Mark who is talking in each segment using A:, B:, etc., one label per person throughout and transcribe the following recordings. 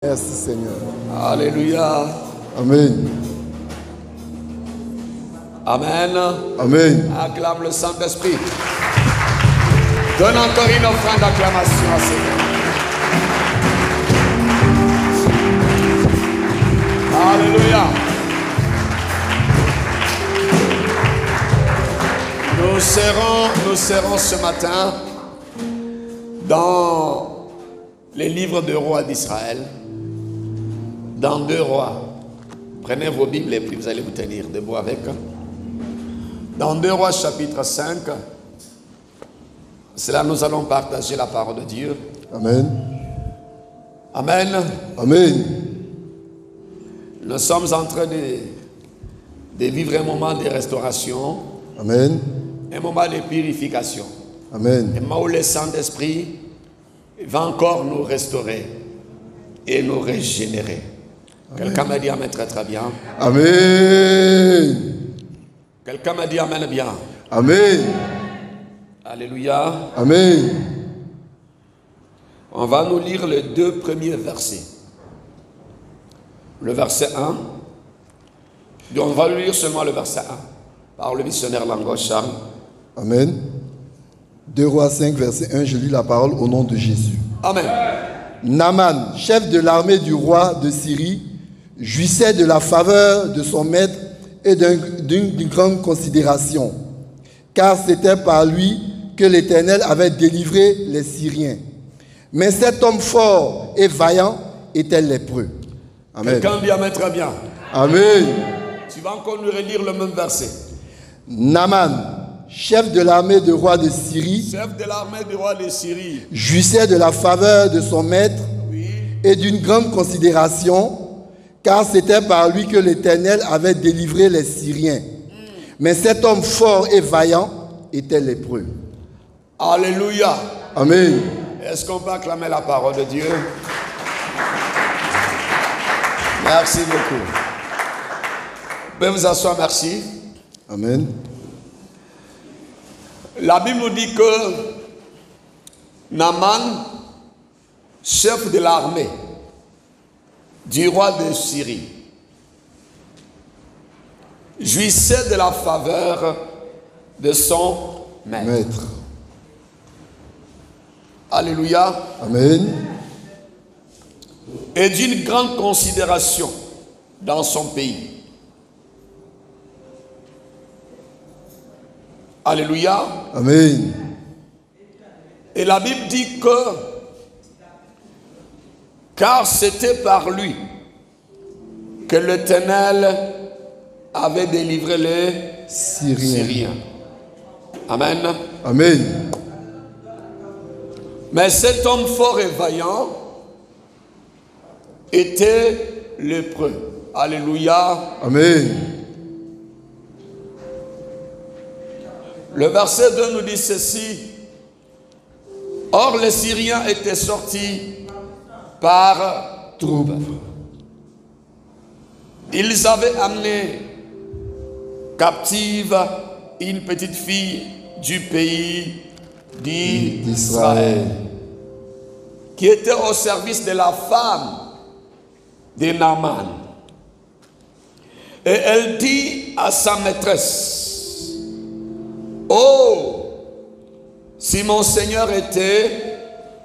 A: Merci Seigneur.
B: Alléluia.
A: Amen.
B: Amen.
A: Amen.
B: Acclame le Saint-Esprit. Donne encore une offrande d'acclamation à Seigneur. Alléluia. Nous serons ce matin dans les livres de rois d'Israël, dans 2 rois. Prenez vos Bibles et puis vous allez vous tenir debout avec. Dans 2 rois chapitre 5, c'est là que nous allons partager la parole de Dieu.
A: Amen.
B: Amen.
A: Amen.
B: Nous sommes en train de vivre un moment de restauration.
A: Amen.
B: Un moment de purification.
A: Amen.
B: Un moment où le Saint-Esprit va encore nous restaurer et nous régénérer. Quelqu'un m'a dit Amen très très bien.
A: Amen.
B: Quelqu'un m'a dit Amen bien.
A: Amen.
B: Alléluia.
A: Amen.
B: On va nous lire les 2 premiers versets. Le verset 1. Donc on va lire seulement le verset 1 par le missionnaire Lango Charles.
A: Amen. 2 Rois 5, verset 1, je lis la parole au nom de Jésus.
B: Amen.
A: Naaman, chef de l'armée du roi de Syrie, jouissait de la faveur de son maître et d'une grande considération, car c'était par lui que l'Éternel avait délivré les Syriens. Mais cet homme fort et vaillant était lépreux. Amen.
B: Quelqu'un dit Amen très bien.
A: Amen.
B: Tu vas encore nous relire le même verset.
A: Naaman, chef de l'armée du roi de Syrie,
B: Chef de l'armée du roi de Syrie,
A: jouissait de la faveur de son maître
B: oui,
A: et d'une grande considération, car c'était par lui que l'Éternel avait délivré les Syriens. Mais cet homme fort et vaillant était lépreux.
B: Alléluia.
A: Amen.
B: Est-ce qu'on peut acclamer la parole de Dieu? Merci beaucoup. Vous pouvez vous asseoir, merci.
A: Amen.
B: La Bible nous dit que Naaman, chef de l'armée du roi de Syrie, jouissait de la faveur de son maître. Alléluia.
A: Amen.
B: Et d'une grande considération dans son pays. Alléluia.
A: Amen.
B: Et la Bible dit que, car c'était par lui que l'Éternel avait délivré les Syriens. Amen.
A: Amen.
B: Mais cet homme fort et vaillant était lépreux. Alléluia.
A: Amen.
B: Le verset 2 nous dit ceci. Or les Syriens étaient sortis par troupes. Ils avaient amené captive une petite fille du pays d'Israël, qui était au service de la femme de Naaman. Et elle dit à sa maîtresse: oh, si mon Seigneur était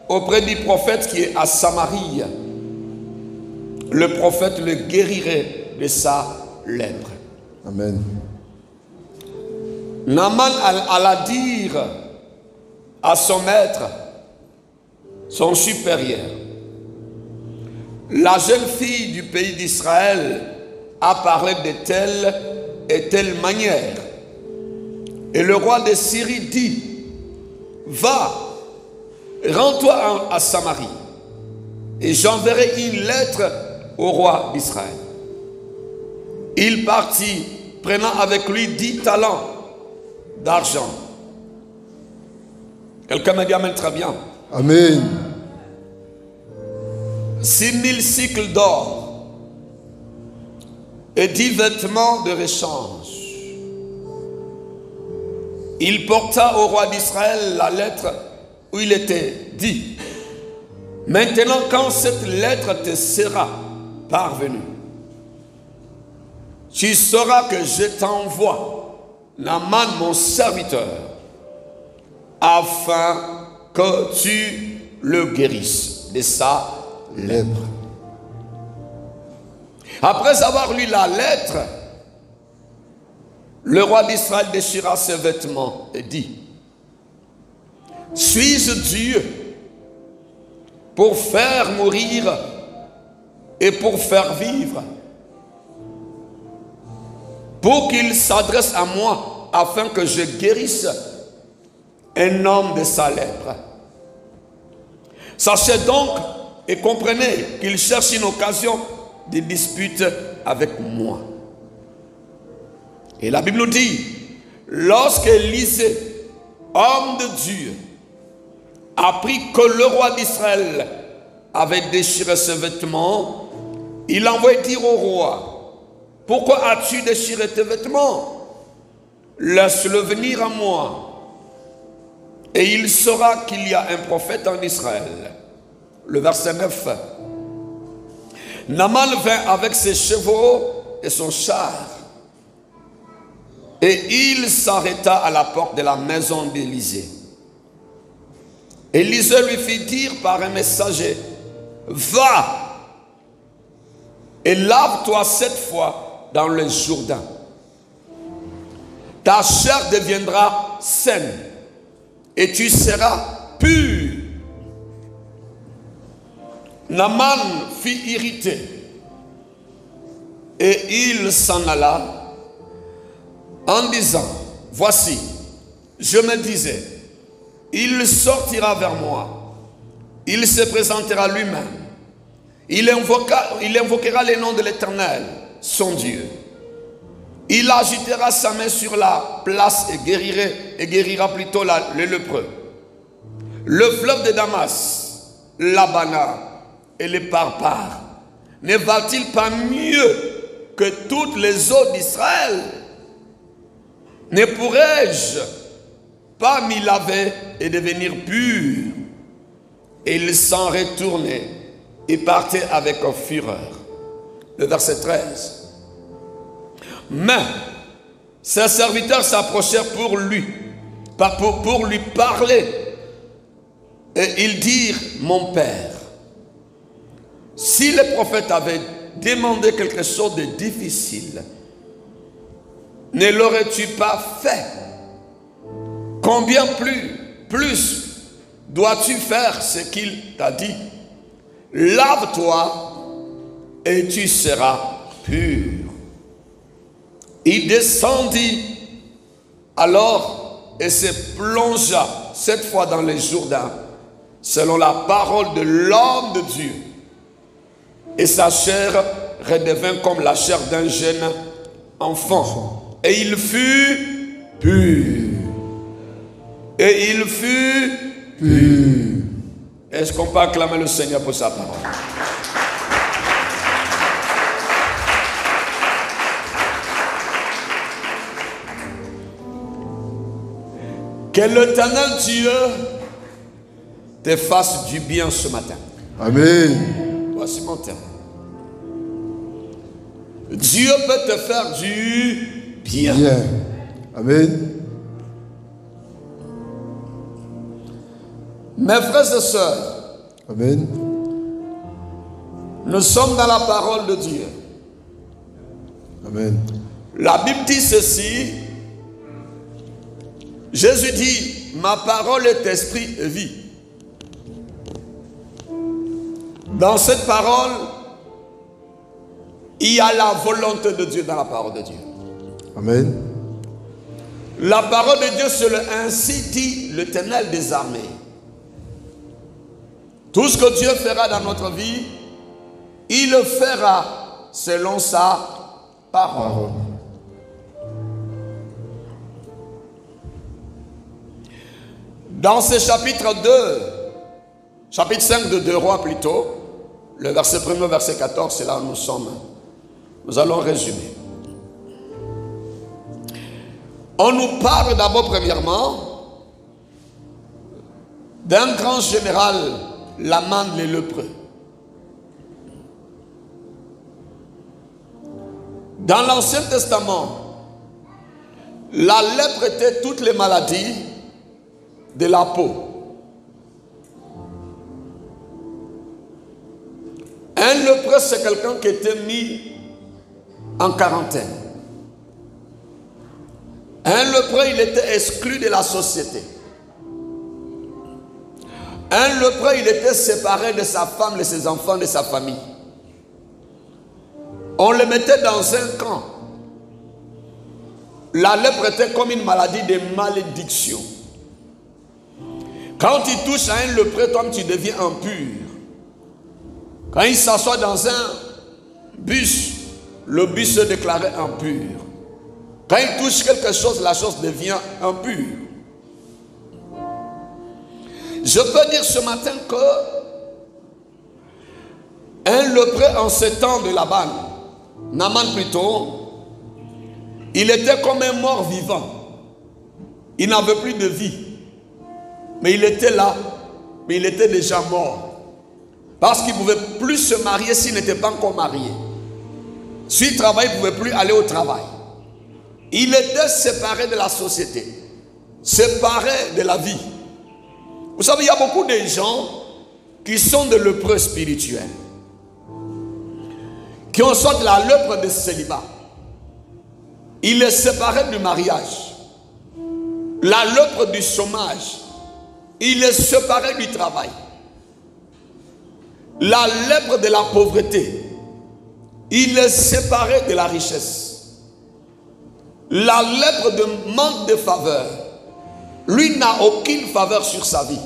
B: auprès du prophète qui est à Samarie, le prophète le guérirait de sa lèpre.
A: Amen.
B: Naaman alla dire à son maître, son supérieur: la jeune fille du pays d'Israël a parlé de telle et telle manière. Et le roi de Syrie dit: va, rends-toi à Samarie, et j'enverrai une lettre au roi d'Israël. Il partit, prenant avec lui 10 talents d'argent. Quelqu'un m'a dit Amen très bien.
A: Amen.
B: 6000 cycles d'or et 10 vêtements de rechange. Il porta au roi d'Israël la lettre où il était dit: Maintenant, quand cette lettre te sera parvenue, tu sauras que je t'envoie Naaman, mon serviteur, afin que tu le guérisses de sa lèpre. Après avoir lu la lettre, le roi d'Israël déchira ses vêtements et dit: suis-je Dieu pour faire mourir et pour faire vivre, pour qu'il s'adresse à moi afin que je guérisse un homme de sa lèpre? Sachez donc et comprenez qu'il cherche une occasion de dispute avec moi. Et la Bible nous dit, lorsque Élisée, homme de Dieu, apprit que le roi d'Israël avait déchiré ses vêtements, il envoya dire au roi: pourquoi as-tu déchiré tes vêtements? Laisse-le venir à moi, et il saura qu'il y a un prophète en Israël. Le verset 9. Naaman vint avec ses chevaux et son char, et il s'arrêta à la porte de la maison d'Élisée. Élisée lui fit dire par un messager: va et lave-toi 7 fois dans le Jourdain. Ta chair deviendra saine et tu seras pur. Naaman fut irrité et il s'en alla en disant: voici, je me disais, il sortira vers moi, il se présentera lui-même, il invoquera le nom de l'Éternel, son Dieu. Il agitera sa main sur la place et guérira plutôt le lépreux. Le fleuve de Damas, l'Abana et les Parpar, ne va-t-il pas mieux que toutes les eaux d'Israël? Ne pourrais-je pas m'y laver et devenir pur? Et il s'en retournait et partait avec fureur. Le verset 13. Mais ses serviteurs s'approchèrent pour lui parler. Et ils dirent: mon père, si le prophète avait demandé quelque chose de difficile, ne l'aurais-tu pas fait? Combien plus dois-tu faire ce qu'il t'a dit? Lave-toi et tu seras pur. Il descendit alors et se plongea 7 fois dans le Jourdain, selon la parole de l'homme de Dieu. Et sa chair redevint comme la chair d'un jeune enfant. Et il fut pur. Et il fut pur. Est-ce qu'on peut acclamer le Seigneur pour sa parole? Que l'Éternel Dieu te fasse du bien ce matin.
A: Amen.
B: Voici mon terme. Dieu peut te faire du bien.
A: Amen.
B: Mes frères et sœurs,
A: amen,
B: nous sommes dans la parole de Dieu.
A: Amen.
B: La Bible dit ceci. Jésus dit: ma parole est esprit et vie. Dans cette parole, il y a la volonté de Dieu dans la parole de Dieu.
A: Amen.
B: La parole de Dieu, c'est ainsi dit l'Éternel des armées. Tout ce que Dieu fera dans notre vie, il le fera selon sa parole. Dans ce chapitre 2, chapitre 5 de 2 Rois plutôt, le verset 1er, verset 14, c'est là où nous sommes. Nous allons résumer. On nous parle d'abord premièrement d'un grand général la manne les lépreux. Dans l'Ancien Testament, la lèpre était toutes les maladies de la peau. Un lépreux, c'est quelqu'un qui était mis en quarantaine. Un lépreux, il était exclu de la société. Un lépreux, il était séparé de sa femme, de ses enfants, de sa famille. On le mettait dans un camp. La lèpre était comme une maladie de malédiction. Quand tu touches à un lépreux, toi tu deviens impur. Quand il s'assoit dans un bus, le bus se déclarait impur. Quand il touche quelque chose, la chose devient impure. Je peux dire ce matin que un lépreux en ce temps de Laban, Naaman plutôt, il était comme un mort vivant. Il n'avait plus de vie. Mais il était là, mais il était déjà mort. Parce qu'il ne pouvait plus se marier s'il n'était pas encore marié. S'il travaillait, il ne pouvait plus aller au travail. Il était séparé de la société, séparé de la vie. Vous savez, il y a beaucoup de gens qui sont des lépreux spirituels, qui ont sorti la lèpre de célibat. Il est séparé du mariage, la lèpre du chômage. Il est séparé du travail. La lèpre de la pauvreté. Il est séparé de la richesse. La lèpre de manque de faveur. Lui n'a aucune faveur sur sa vie.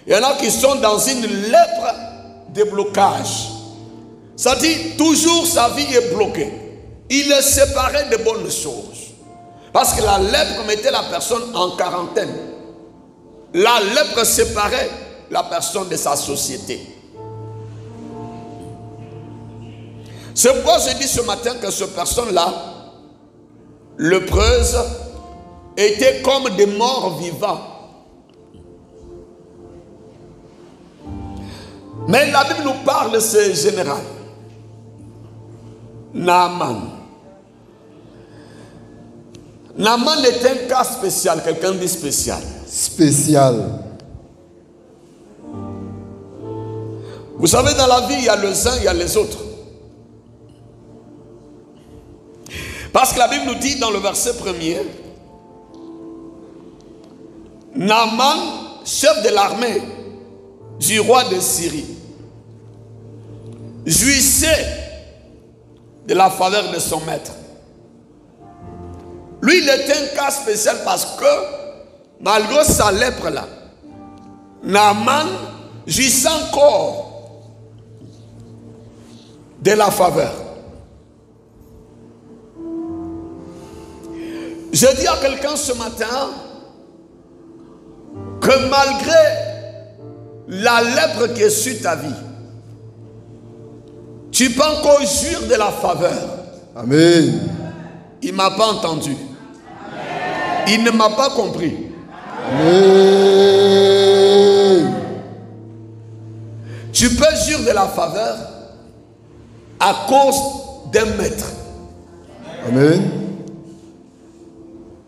B: Il y en a qui sont dans une lèpre de blocage. Ça dit, toujours sa vie est bloquée. Il est séparé de bonnes choses. Parce que la lèpre mettait la personne en quarantaine. La lèpre séparait la personne de sa société. C'est pourquoi je dis ce matin que cette personne-là, lépreuse, était comme des morts vivants. Mais la Bible nous parle de ce général, Naaman. Naaman est un cas spécial, quelqu'un dit spécial.
A: Spécial.
B: Vous savez, dans la vie, il y a les uns, il y a les autres. Parce que la Bible nous dit dans le verset 1er, Naaman, chef de l'armée du roi de Syrie, jouissait de la faveur de son maître. Lui, il était un cas spécial parce que, malgré sa lèpre là, Naaman jouissait encore de la faveur. Je dis à quelqu'un ce matin que malgré la lèpre qui est sur ta vie, tu peux encore jouir de la faveur.
A: Amen.
B: Il ne m'a pas entendu. Il ne m'a pas compris.
A: Amen.
B: Tu peux jouir de la faveur à cause d'un maître.
A: Amen.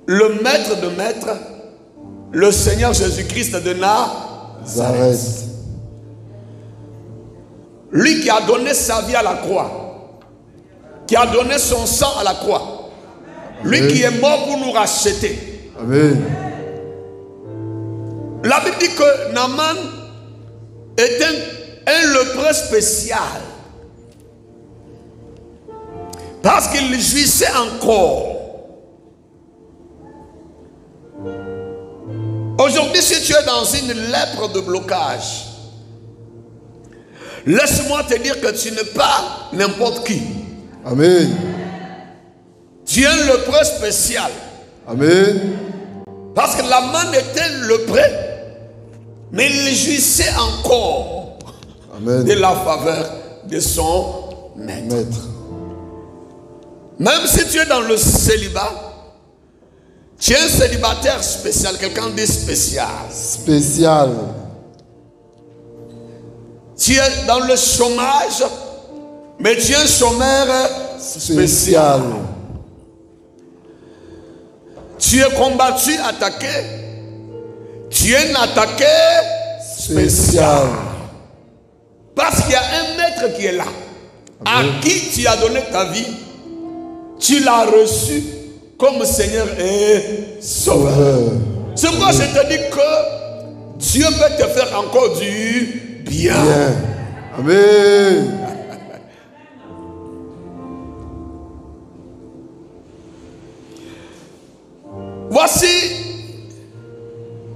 B: Le maître de maître, le Seigneur Jésus-Christ de Nazareth. Lui qui a donné sa vie à la croix, qui a donné son sang à la croix, lui
A: Amen.
B: qui est mort pour nous racheter.
A: Amen.
B: La Bible dit que Naaman est un lépreux spécial. Parce qu'il jouissait encore. Aujourd'hui, si tu es dans une lèpre de blocage, laisse-moi te dire que tu n'es pas n'importe qui.
A: Amen.
B: Tu es un lépreux spécial.
A: Amen.
B: Parce que Naaman était lépreux, mais il jouissait encore
A: Amen.
B: de la faveur de son maître. Même si tu es dans le célibat, tu es un célibataire spécial, quelqu'un dit spécial.
A: Spécial.
B: Tu es dans le chômage, mais tu es un chômeur spécial. Tu es combattu, attaqué. Tu es un attaqué spécial. Parce qu'il y a un maître qui est là. À qui tu as donné ta vie. Tu l'as reçu comme Seigneur et Sauveur. C'est pourquoi je te dis que Dieu peut te faire encore du bien.
A: Amen.
B: Voici,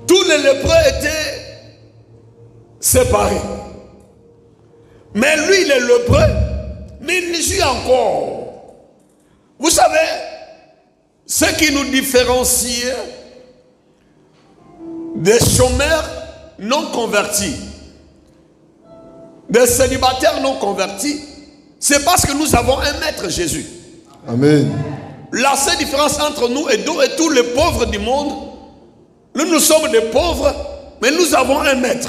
B: tous les lépreux étaient séparés. Mais lui, il est lépreux, mais il jouit encore. Vous savez, ce qui nous différencie des chômeurs non convertis, des célibataires non convertis, c'est parce que nous avons un maître, Jésus.
A: Amen.
B: La seule différence entre nous et tous les pauvres du monde, nous sommes des pauvres, mais nous avons un maître.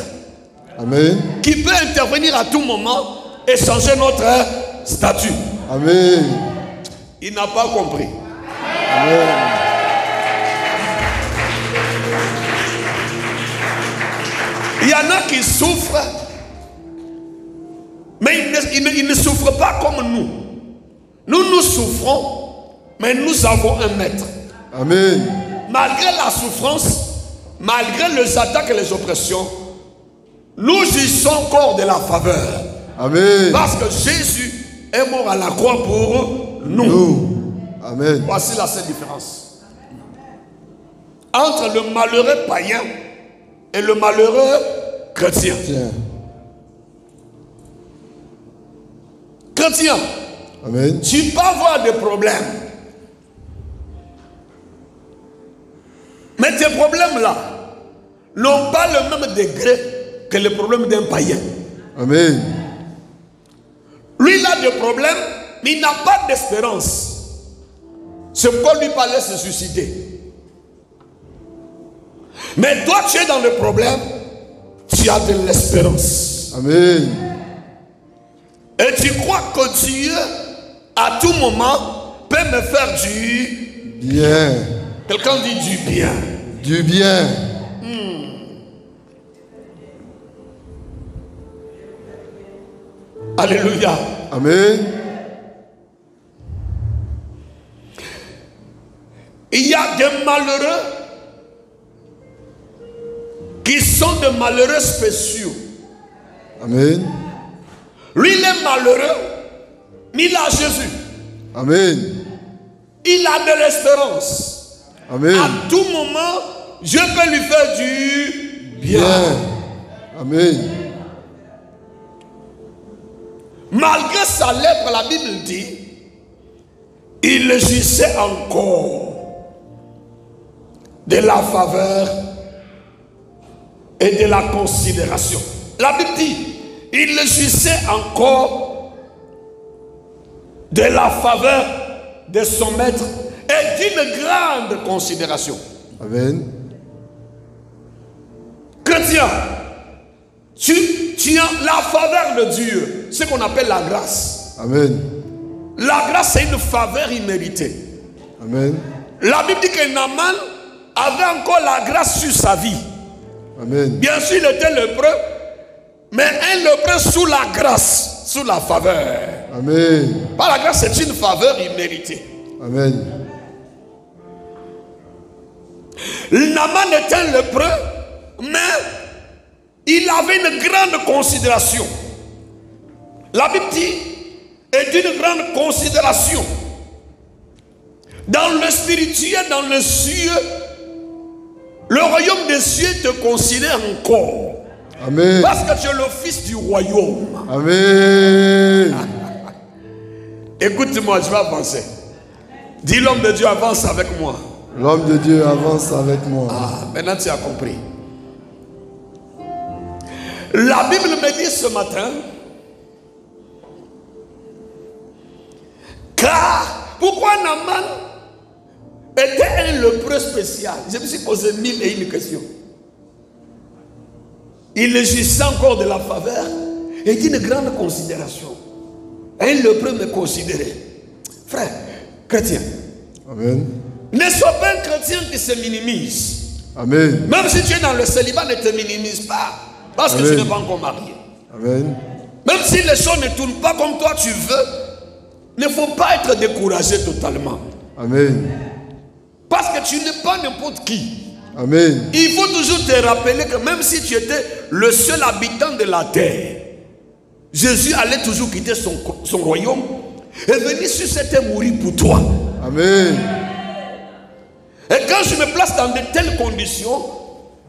A: Amen.
B: Qui peut intervenir à tout moment et changer notre statut.
A: Amen.
B: Il n'a pas compris.
A: Amen.
B: Il y en a qui souffrent, mais ils ne souffrent pas comme nous. Nous souffrons, mais nous avons un maître.
A: Amen.
B: Malgré la souffrance, malgré les attaques et les oppressions, nous jouissons encore de la faveur.
A: Amen.
B: Parce que Jésus est mort à la croix pour nous.
A: Amen.
B: Voici la seule différence entre le malheureux païen et le malheureux chrétien. Chrétien,
A: amen.
B: Tu peux avoir des problèmes. Mais tes problèmes là n'ont pas le même degré que les problèmes d'un païen.
A: Amen.
B: Lui, il a des problèmes, mais il n'a pas d'espérance. C'est pourquoi lui parlait se suicider. Mais toi, tu es dans le problème, tu as de l'espérance.
A: Amen.
B: Et tu crois que Dieu, à tout moment, peut me faire du
A: bien.
B: Quelqu'un dit du bien.
A: Du bien.
B: Alléluia.
A: Amen.
B: Il y a des malheureux qui sont des malheureux spéciaux.
A: Amen.
B: Lui, il est malheureux, mais il a Jésus.
A: Amen.
B: Il a de l'espérance.
A: Amen.
B: À tout moment, Dieu peut lui faire du bien.
A: Amen.
B: Malgré sa lèpre, la Bible dit, il jouissait encore de la faveur et de la considération. La Bible dit, il jouissait encore de la faveur de son maître et d'une grande considération.
A: Amen.
B: Chrétien, tu as la faveur de Dieu, ce qu'on appelle la grâce.
A: Amen.
B: La grâce, c'est une faveur imméritée.
A: Amen.
B: La Bible dit que Naaman avait encore la grâce sur sa vie.
A: Amen.
B: Bien sûr, il était lépreux, mais un lépreux sous la grâce, sous la faveur.
A: Amen.
B: Par la grâce, c'est une faveur imméritée.
A: Amen.
B: Naaman était un lépreux, mais il avait une grande considération. La Bible dit, et d'une grande considération. Dans le spirituel, dans le cieux, le royaume des cieux te considère encore.
A: Amen.
B: Parce que tu es le fils du royaume.
A: Amen.
B: Écoute-moi, je vais avancer. Dis, l'homme de Dieu avance avec moi.
A: L'homme de Dieu avance avec moi.
B: Ah, maintenant tu as compris. La Bible me dit ce matin, car pourquoi Naaman était un lépreux spécial? Je me suis posé 1001 questions. Il jouissait encore de la faveur est d'une grande considération. Un lépreux me considérait. Frère, chrétien.
A: Amen.
B: Ne sois pas un chrétien qui se minimise.
A: Amen.
B: Même si tu es dans le célibat, ne te minimise pas. Parce que tu n'es pas encore marié.
A: Amen.
B: Même si les choses ne tournent pas comme toi tu veux, il ne faut pas être découragé totalement.
A: Amen.
B: Parce que tu n'es pas n'importe qui.
A: Amen.
B: Il faut toujours te rappeler que même si tu étais le seul habitant de la terre, Jésus allait toujours quitter son royaume et venir sur cette terre mourir pour toi.
A: Amen.
B: Et quand je me place dans de telles conditions,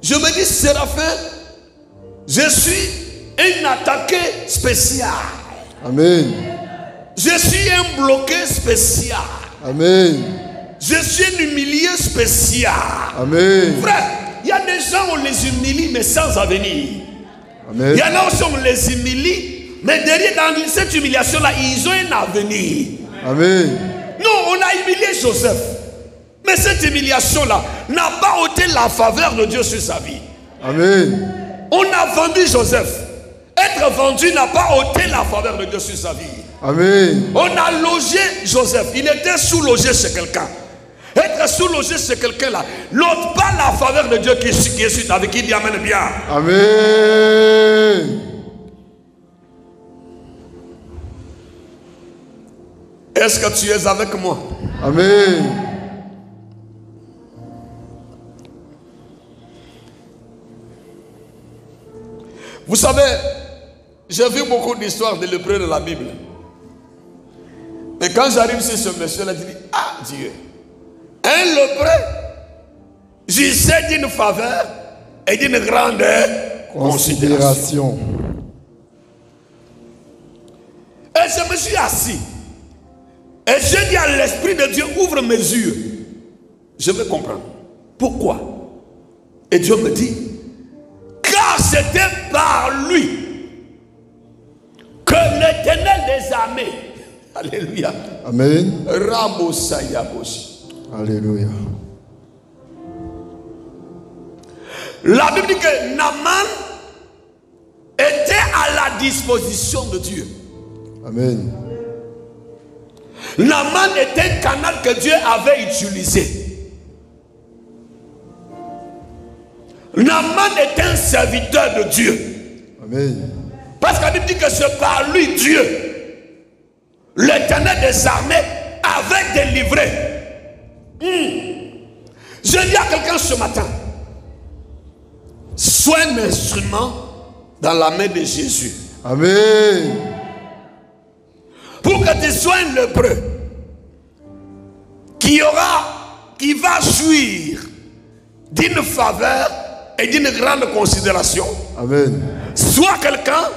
B: je me dis, Séraphin, je suis un attaqué spécial.
A: Amen.
B: Je suis un bloqué spécial.
A: Amen.
B: Je suis un humilié spécial.
A: Amen.
B: Frère, il y a des gens, on les humilie, mais sans avenir.
A: Amen.
B: Il y en a aussi, on les humilie, mais derrière, dans cette humiliation-là, ils ont un avenir.
A: Amen.
B: Non, on a humilié Joseph. Mais cette humiliation-là n'a pas ôté la faveur de Dieu sur sa vie.
A: Amen.
B: On a vendu Joseph. Être vendu n'a pas ôté la faveur de Dieu sur sa vie.
A: Amen.
B: On a logé Joseph. Il était sous-logé chez quelqu'un. Être sous-logé chez quelqu'un là n'ôte pas la faveur de Dieu qui est sur ta vie. Qui dit amen bien.
A: Amen.
B: Est-ce que tu es avec moi?
A: Amen.
B: Vous savez, j'ai vu beaucoup d'histoires de lépreux de la Bible. Mais quand j'arrive sur ce monsieur-là, je dis, ah Dieu, un lépreux jouissait d'une faveur et d'une grande considération. Et je me suis assis. Et j'ai dit à l'Esprit de Dieu, ouvre mes yeux. Je veux comprendre. Pourquoi? Et Dieu me dit, car c'était par lui que l'Éternel des armées, alléluia,
A: Amen. Alléluia.
B: La Bible dit que Naaman était à la disposition de Dieu.
A: Amen.
B: Naaman était un canal que Dieu avait utilisé. Naaman est un serviteur de Dieu.
A: Amen.
B: Parce qu'la Bible dit que c'est par lui Dieu, l'Éternel des armées, avait délivré. Je dis à quelqu'un ce matin, sois un instrument dans la main de Jésus.
A: Amen.
B: Pour que tu sois un lépreux qui va jouir d'une faveur et d'une grande considération.
A: Amen.
B: Soit quelqu'un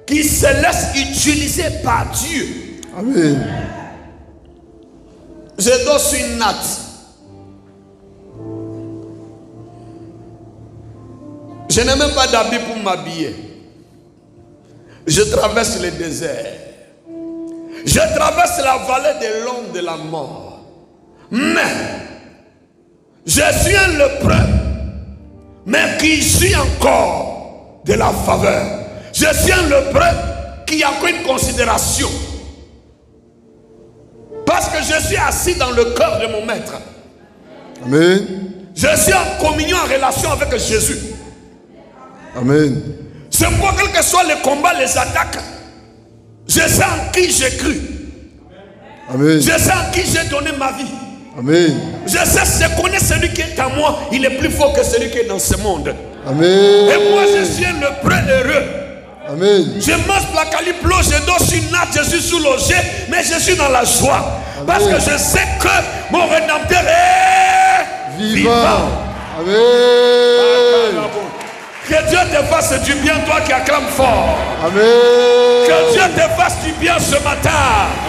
B: qui se laisse utiliser par Dieu.
A: Amen.
B: Je dors sur une natte. Je n'ai même pas d'habit pour m'habiller. Je traverse le désert. Je traverse la vallée de l'ombre de la mort. Mais je suis un lépreux, mais qui suis encore de la faveur. Je suis un lépreux qui a encore une considération. Parce que je suis assis dans le cœur de mon maître.
A: Amen.
B: Je suis en communion, en relation avec Jésus.
A: Amen.
B: C'est pourquoi quel que soit les combats, les attaques, je sais en qui j'ai cru.
A: Amen.
B: Je sais en qui j'ai donné ma vie.
A: Amen.
B: Je connais celui qui est en moi. Il est plus fort que celui qui est dans ce monde.
A: Amen.
B: Et moi je suis le près heureux.
A: Amen.
B: Je mange la caliplo, je dors sur une natte, je suis sous-logé, mais je suis dans la joie. Amen. Parce que je sais que mon Rédempteur est vivant.
A: Amen.
B: Que Dieu te fasse du bien, toi qui acclames fort.
A: Amen.
B: Que Dieu te fasse du bien ce matin.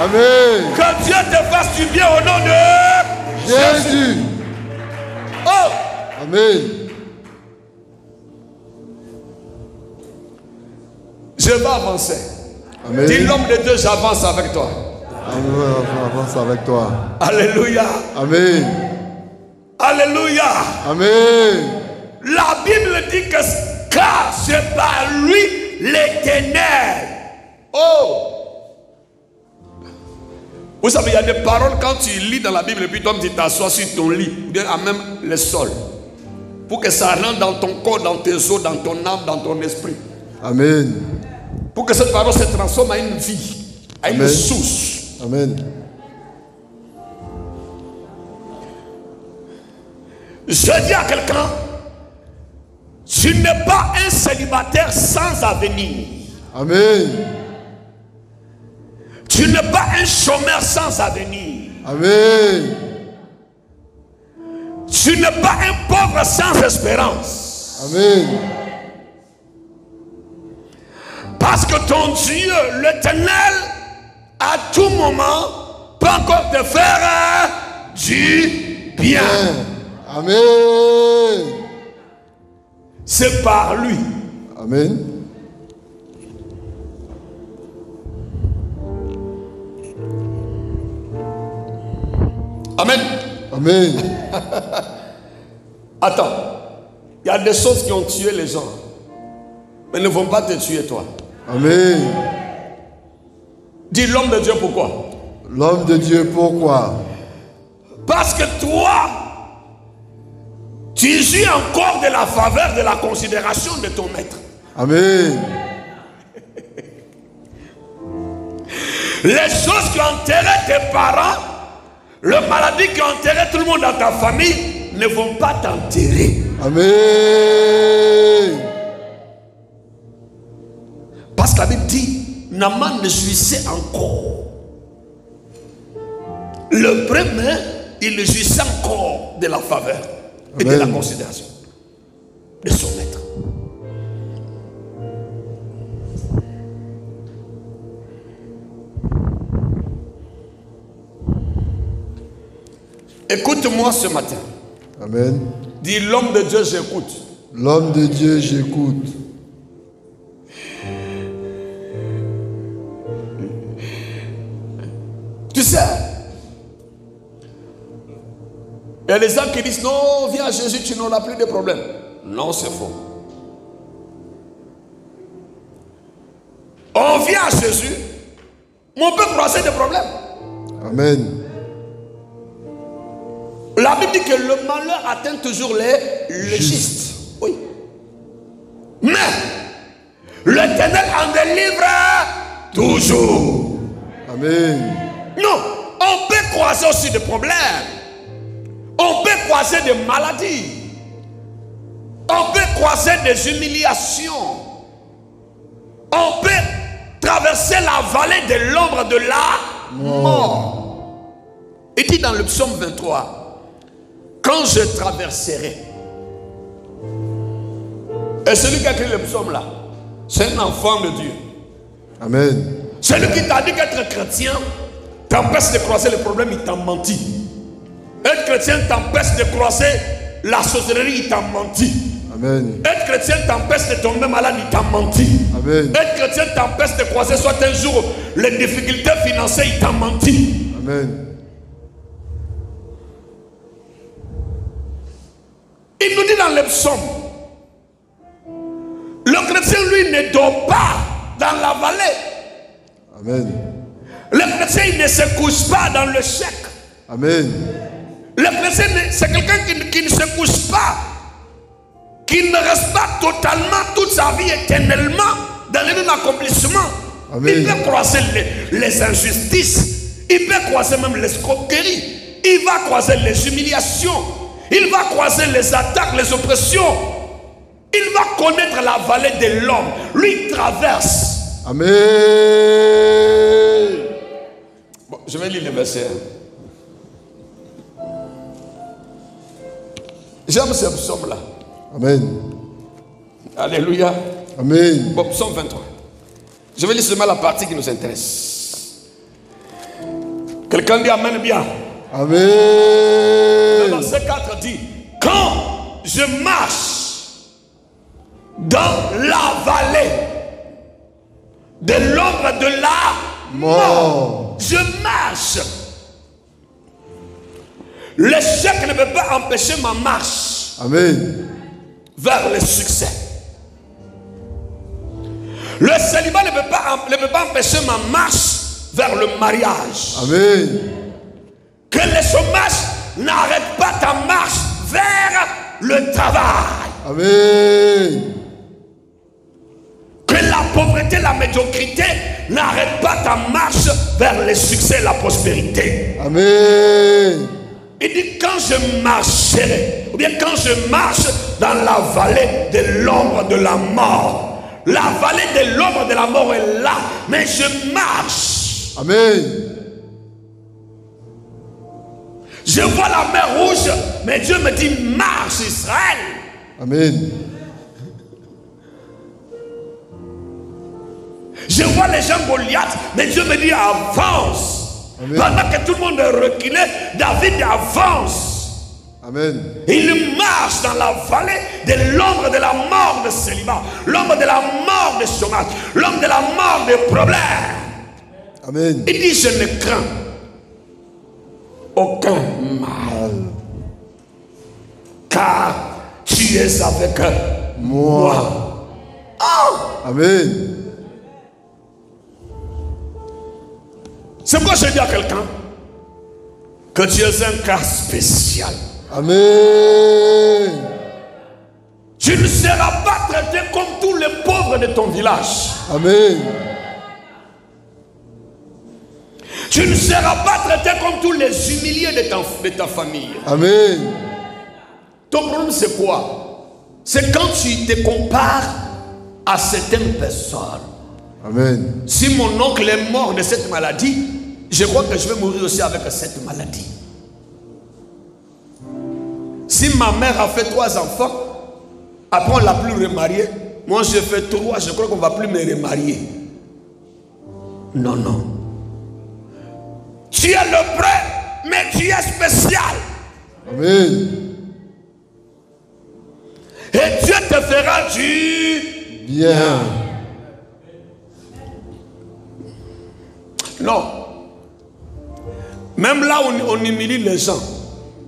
A: Amen.
B: Que Dieu te fasse du bien au nom de
A: Jésus.
B: Oh.
A: Amen.
B: Je vais avancer.
A: Amen.
B: Dis l'homme de Dieu, j'avance avec toi.
A: Amen. J'avance avec toi.
B: Alléluia.
A: Amen.
B: Alléluia.
A: Amen.
B: La Bible dit que car c'est par lui l'Éternel. Oh! Vous savez, il y a des paroles quand tu lis dans la Bible et puis toi tu t'assois sur ton lit, ou bien à même le sol, pour que ça rentre dans ton corps, dans tes os, dans ton âme, dans ton esprit.
A: Amen.
B: Pour que cette parole se transforme à une vie, à une source.
A: Amen.
B: Je dis à quelqu'un, tu n'es pas un célibataire sans avenir.
A: Amen.
B: Tu n'es pas un chômeur sans avenir.
A: Amen.
B: Tu n'es pas un pauvre sans espérance.
A: Amen.
B: Parce que ton Dieu, l'Éternel, à tout moment, peut encore te faire du bien.
A: Amen.
B: C'est par lui.
A: Amen.
B: Amen.
A: Amen.
B: Attends. Il y a des choses qui ont tué les gens, mais ne vont pas te tuer toi.
A: Amen.
B: Dis l'homme de Dieu pourquoi?
A: L'homme de Dieu pourquoi?
B: Parce que toi, tu jouis encore de la faveur, de la considération de ton maître.
A: Amen.
B: Les choses qui ont enterré tes parents, le maladie qui a enterré tout le monde dans ta famille, ne vont pas t'enterrer.
A: Amen.
B: Parce que la Bible dit, Naaman ne jouissait encore. Le premier, il jouissait encore de la faveur et de la considération de son maître. Écoute-moi ce matin.
A: Amen.
B: Dis l'homme de Dieu, j'écoute.
A: L'homme de Dieu, j'écoute.
B: Tu sais, il y a des gens qui disent non, viens à Jésus, tu n'auras plus de problème. Non, c'est faux. On vient à Jésus, mais on peut croiser des problèmes.
A: Amen.
B: La Bible dit que le malheur atteint toujours les justes. Oui. Mais l'Éternel en délivre toujours.
A: Amen.
B: Non, on peut croiser aussi des problèmes. On peut croiser des maladies. On peut croiser des humiliations. On peut traverser la vallée de l'ombre de la mort. Il dit dans le psaume 23, quand je traverserai. Et celui qui a écrit le psaume là, c'est un enfant de Dieu.
A: Amen.
B: Celui qui t'a dit qu'être chrétien t'empêche de croiser les problèmes, il t'a menti. Être chrétien t'empêche de croiser la sorcellerie, il t'a menti.
A: Amen.
B: Être chrétien t'empêche de tomber malade, il t'a menti.
A: Amen.
B: Être chrétien t'empêche de croiser soit un jour les difficultés financières, il t'a menti.
A: Amen.
B: Il nous dit dans le psaume, le chrétien lui ne dort pas dans la vallée.
A: Amen.
B: Le chrétien il ne se couche pas dans le chèque.
A: Amen.
B: Le chrétien c'est quelqu'un qui ne se couche pas, qui ne reste pas totalement toute sa vie éternellement dans le même accomplissement.
A: Amen.
B: Il peut croiser les injustices, il peut croiser même l'escroquerie, il va croiser les humiliations, il va croiser les attaques, les oppressions. Il va connaître la vallée de l'homme. Lui, il traverse.
A: Amen.
B: Bon, je vais lire le verset. J'aime ce psaume-là.
A: Amen.
B: Alléluia.
A: Amen.
B: Bon, psaume 23. Je vais lire seulement la partie qui nous intéresse. Quelqu'un dit Amen bien.
A: Amen.
B: Le verset 4 dit, quand je marche dans la vallée de l'ombre de la mort, je marche. L'échec ne peut pas empêcher ma marche.
A: Amen.
B: Vers le succès. Le célibat ne peut pas empêcher ma marche vers le mariage.
A: Amen.
B: Que le chômage n'arrête pas ta marche vers le travail.
A: Amen.
B: Que la pauvreté, la médiocrité n'arrête pas ta marche vers le succès et la prospérité.
A: Amen.
B: Il dit quand je marcherai, ou bien quand je marche dans la vallée de l'ombre de la mort. La vallée de l'ombre de la mort est là, mais je marche.
A: Amen.
B: Je vois la mer rouge, mais Dieu me dit marche Israël.
A: Amen.
B: Je vois les gens Goliath, mais Dieu me dit avance.
A: Amen.
B: Pendant que tout le monde est reculé, David avance.
A: Amen.
B: Il marche dans la vallée de l'ombre de la mort de célibat, l'ombre de la mort de chômage, l'ombre de la mort des problèmes.
A: Amen.
B: Il dit je ne crains aucun mal, car tu es avec moi. Oh!
A: Amen.
B: C'est pourquoi je dis à quelqu'un que tu es un cas spécial.
A: Amen.
B: Tu ne seras pas traité comme tous les pauvres de ton village.
A: Amen.
B: Tu ne seras pas traité comme tous les humiliés de ta famille.
A: Amen.
B: Ton problème c'est quoi? C'est quand tu te compares à certaines personnes.
A: Amen.
B: Si mon oncle est mort de cette maladie, je crois que je vais mourir aussi avec cette maladie. Si ma mère a fait 3 enfants, après on ne l'a plus remariée, moi j'ai fait 3, je crois qu'on ne va plus me remarier. Non, non. Tu es le vrai, mais tu es spécial.
A: Amen.
B: Et Dieu te fera du
A: bien.
B: Non. Même là où on humilie les gens,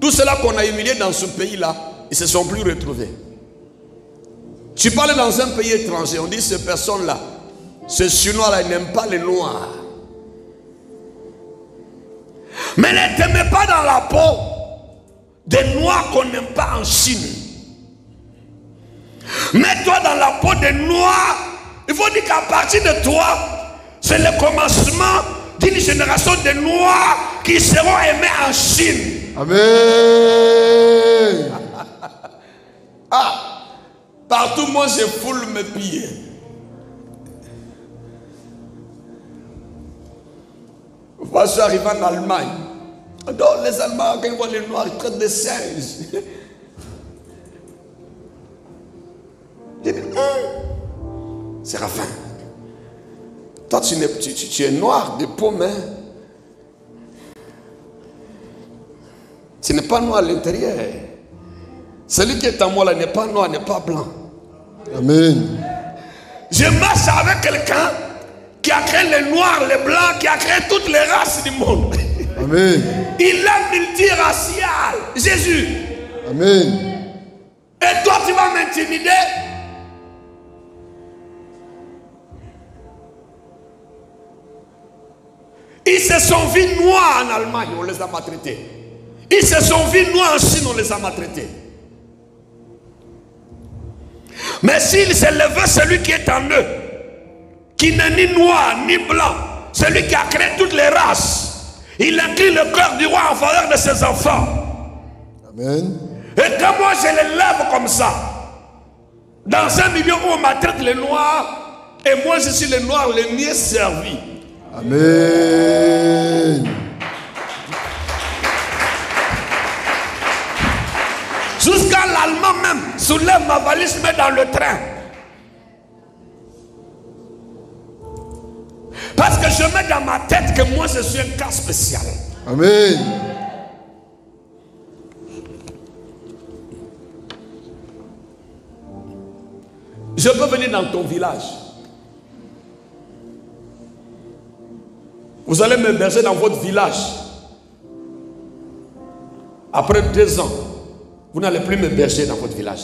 B: tout cela qu'on a humilié dans ce pays-là, ils ne se sont plus retrouvés. Tu parles dans un pays étranger, on dit ces personnes-là, ces Chinois-là, ils n'aiment pas les Noirs. Mais ne te mets pas dans la peau des Noirs qu'on n'aime pas en Chine. Mets-toi dans la peau des Noirs. Il faut dire qu'à partir de toi, c'est le commencement d'une génération de Noirs qui seront aimés en Chine.
A: Amen.
B: Ah, partout moi je foule mes pieds. Moi je suis arrivé en Allemagne. Donc les Allemands, quand ils voient les Noirs, ils traitent de singes. J'ai dit, Séraphin, toi tu es noir de peau, mais tu n'es pas noir à l'intérieur. Celui qui est en moi là n'est pas noir, n'est pas blanc.
A: Amen.
B: Je marche avec quelqu'un qui a créé les noirs, les blancs, qui a créé toutes les races du monde.
A: Amen.
B: Il est multiracial, Jésus.
A: Amen.
B: Et toi tu vas m'intimider? Ils se sont vus noirs en Allemagne, on les a maltraités. Ils se sont vus noirs en Chine, on les a maltraités. Mais s'il s'est levé celui qui est en eux, qui n'est ni noir ni blanc, celui qui a créé toutes les races, il incline le cœur du roi en faveur de ses enfants.
A: Amen.
B: Et quand moi je les lève comme ça, dans un milieu où on maltraite les noirs, et moi je suis le noir le mieux servi.
A: Amen.
B: Jusqu'à l'Allemand même soulève ma valise, met dans le train. Parce que je mets dans ma tête que moi je suis un cas spécial.
A: Amen.
B: Je peux venir dans ton village. Vous allez m'héberger dans votre village. Après 2 ans, vous n'allez plus m'héberger dans votre village.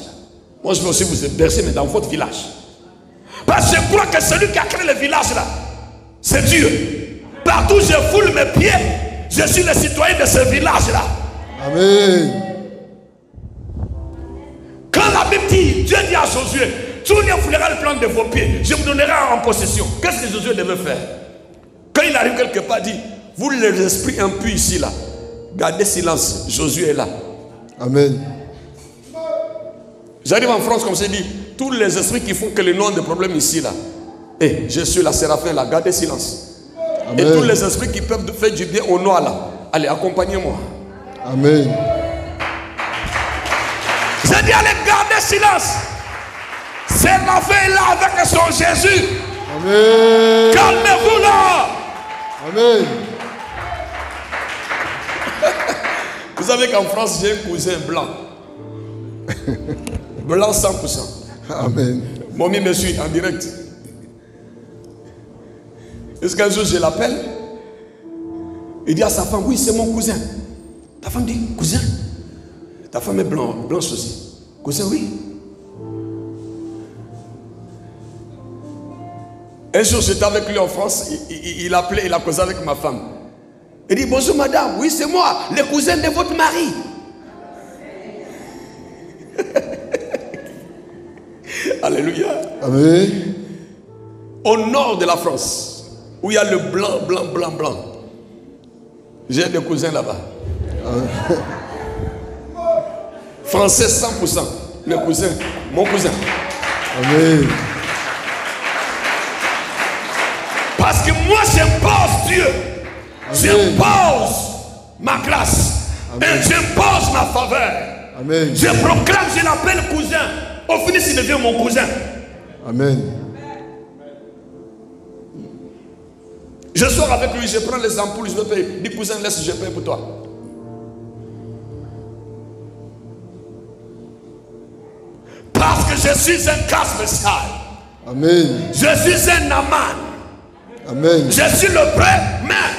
B: Moi, je vais aussi vous héberger, mais dans votre village. Parce que je crois que celui qui a créé le village là, c'est Dieu. Partout où je foule mes pieds, je suis le citoyen de ce village là.
A: Amen.
B: Quand la Bible dit, Dieu dit à Josué, tout ne foulera le plan de vos pieds, je vous donnerai en possession. Qu'est-ce que Josué devait faire? Quand il arrive quelque part, il dit, vous les esprits impurs ici là, gardez silence, Josué est là.
A: Amen.
B: J'arrive en France comme c'est dit, tous les esprits qui font que les noms de problèmes ici là, et je suis la séraphin là, gardez silence. Amen. Et tous les esprits qui peuvent faire du bien au noir là, allez accompagnez-moi.
A: Amen.
B: J'ai dit allez garder silence. Séraphin est là avec son Jésus.
A: Amen.
B: Calmez-vous là.
A: Amen.
B: Vous savez qu'en France j'ai un cousin blanc. Blanc 100%.
A: Amen.
B: Mommy me suit en direct. Est-ce qu'un jour je l'appelle? Il dit à sa femme, oui c'est mon cousin. Ta femme dit, cousin? Ta femme est blanche aussi. Cousin, oui. Un jour j'étais avec lui en France, il appelait, il a causé avec ma femme. Il dit, bonjour madame, oui c'est moi, le cousin de votre mari. Alléluia.
A: Amen.
B: Au nord de la France, où il y a le blanc. J'ai des cousins là-bas. Français 100%. Mes cousins, mon cousin.
A: Amen.
B: Parce que moi j'impose Dieu. J'impose ma grâce. Et j'impose ma faveur.
A: Amen.
B: Je proclame, je l'appelle cousin. Au final, il devient mon cousin.
A: Amen.
B: Je sors avec lui, je prends les ampoules, je veux payer. Dis cousin, laisse, je paye pour toi. Parce que je suis un cas spécial.
A: Amen.
B: Je suis un Naman.
A: Amen.
B: Je suis le prêt, mais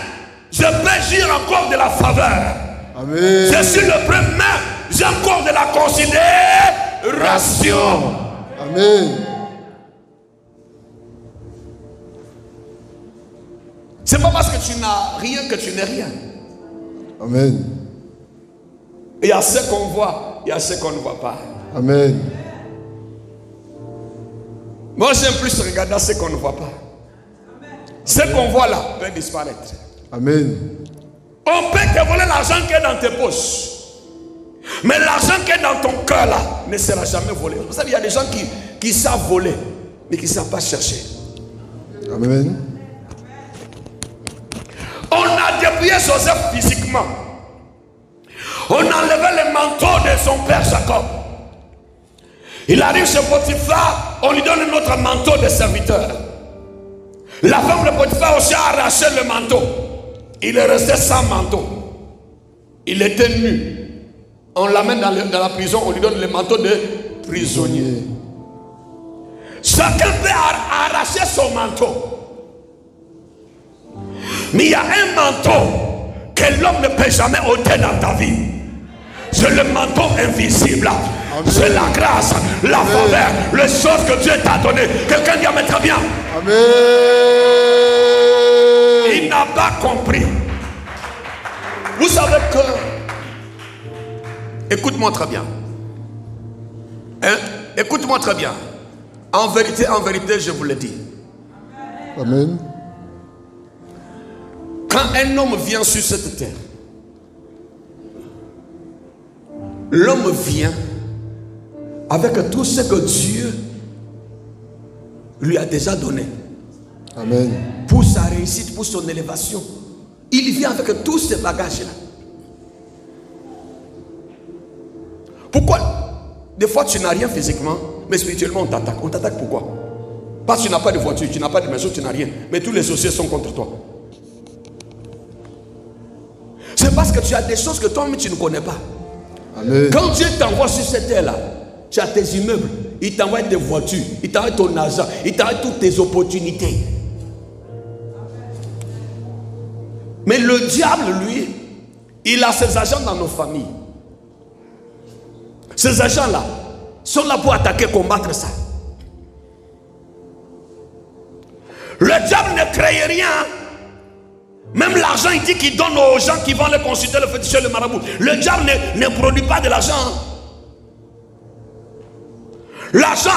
B: je peux dire encore de la faveur.
A: Amen.
B: Je suis le prêt, mais j'ai encore de la considération.
A: Amen.
B: C'est pas parce que tu n'as rien que tu n'es rien.
A: Amen.
B: Il y a ce qu'on voit, il y a ce qu'on ne voit pas.
A: Amen.
B: Moi j'aime plus regarder ce qu'on ne voit pas. Ce qu'on voit là peut disparaître.
A: Amen.
B: On peut te voler l'argent qui est dans tes poches. Mais l'argent qui est dans ton cœur là ne sera jamais volé. Vous savez, il y a des gens qui savent voler, mais qui ne savent pas chercher.
A: Amen.
B: On a dépouillé Joseph physiquement. On enlevait le manteau de son père Jacob. Il arrive chez Potiphar, on lui donne un autre manteau de serviteur. La femme de Potiphar aussi a arraché le manteau. Il est resté sans manteau. Il était nu. On l'amène dans la prison, on lui donne le manteau de prisonnier. Chacun peut arracher son manteau. Mais il y a un manteau que l'homme ne peut jamais ôter dans ta vie. C'est le manteau invisible. C'est la grâce, la faveur, les choses que Dieu t'a données. Quelqu'un dit amen, très bien.
A: Amen.
B: Il n'a pas compris. Vous savez que... Écoute-moi très bien. Hein? Écoute-moi très bien. En vérité, je vous le dis.
A: Amen.
B: Quand un homme vient sur cette terre, l'homme vient avec tout ce que Dieu lui a déjà donné.
A: Amen.
B: Pour sa réussite, pour son élévation. Il vient avec tous ces bagages-là. Pourquoi? Des fois tu n'as rien physiquement, mais spirituellement on t'attaque. On t'attaque pourquoi? Parce que tu n'as pas de voiture, tu n'as pas de maison, tu n'as rien. Mais tous les sorciers sont contre toi. C'est parce que tu as des choses que toi-même tu ne connais pas.
A: Amen.
B: Quand Dieu t'envoie sur cette terre-là, tu as tes immeubles, il t'envoie tes voitures, il t'envoie ton argent, il t'envoie toutes tes opportunités. Mais le diable, lui, il a ses agents dans nos familles. Ces agents-là sont là pour attaquer, combattre ça. crée rien. Même l'argent, il dit qu'il donne aux gens qui vont les consulter, le féticheur, le marabout. Le diable ne produit pas de l'argent. L'argent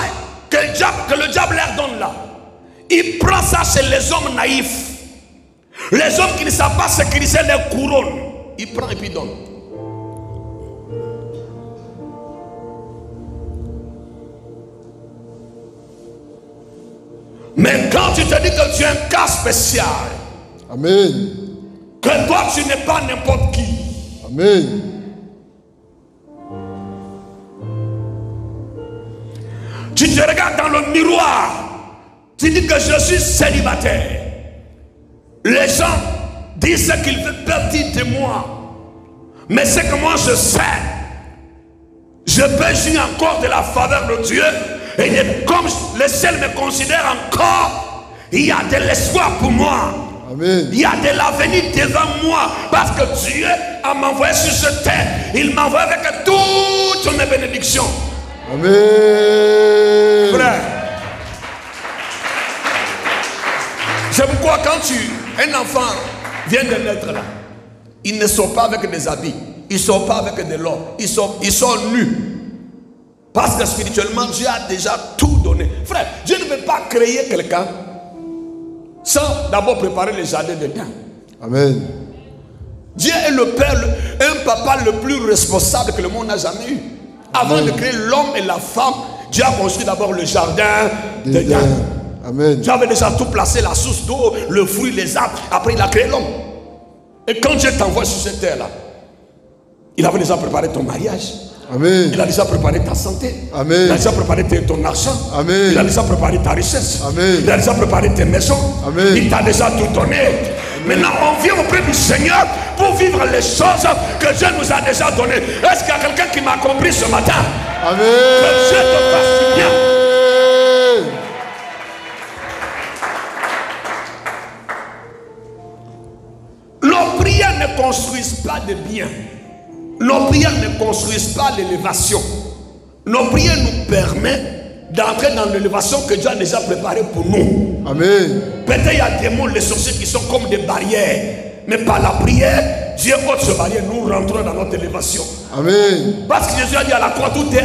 B: que le diable leur donne là, il prend ça chez les hommes naïfs. Les hommes qui ne savent pas sécuriser les couronnes. Il prend et puis donne. Mais quand tu te dis que tu es un cas spécial,
A: Amen.
B: que toi tu n'es pas n'importe qui.
A: Amen.
B: Tu te regardes dans le miroir, tu dis que je suis célibataire. Les gens disent ce qu'ils peuvent dire de moi. Mais c'est que moi je sais. Je peux jouir encore de la faveur de Dieu. Et comme le ciel me considère encore, il y a de l'espoir pour moi.
A: Amen.
B: Il y a de l'avenir devant moi. Parce que Dieu a m'envoyé sur cette terre. Il m'envoie avec toutes mes bénédictions.
A: Amen.
B: Frère, c'est pourquoi quand un enfant vient de naître là, il ne sort pas avec des habits, il ne sort pas avec de l'or, il sort nu. Parce que spirituellement, Dieu a déjà tout donné. Frère, Dieu ne veut pas créer quelqu'un sans d'abord préparer le jardin de bien.
A: Amen.
B: Dieu est le père, un papa le plus responsable que le monde n'a jamais eu. Avant de créer l'homme et la femme, Dieu a construit d'abord le jardin de bien.
A: Amen.
B: Dieu avait déjà tout placé, la source d'eau, le fruit, les arbres. Après, il a créé l'homme. Et quand Dieu t'envoie sur cette terre-là, il avait déjà préparé ton mariage.
A: Amen.
B: Il a déjà préparé ta santé.
A: Amen.
B: Il a déjà préparé ton argent.
A: Amen.
B: Il a déjà préparé ta richesse.
A: Amen.
B: Il a déjà préparé tes maisons.
A: Amen.
B: Il t'a déjà tout donné. Amen. Maintenant, on vient auprès du Seigneur pour vivre les choses que Dieu nous a déjà données. Est-ce qu'il y a quelqu'un qui m'a compris ce matin?
A: Amen.
B: Que Dieu te fasse du bien. Nos prières ne construisent pas de biens. Nos prières ne construisent pas l'élévation. Nos prières nous permettent d'entrer dans l'élévation que Dieu a déjà préparée pour nous.
A: Amen.
B: Peut-être il y a des mots, les sorciers qui sont comme des barrières. Mais par la prière, Dieu ôte ce barrière, nous rentrons dans notre élévation.
A: Amen.
B: Parce que Jésus a dit à la croix, tout est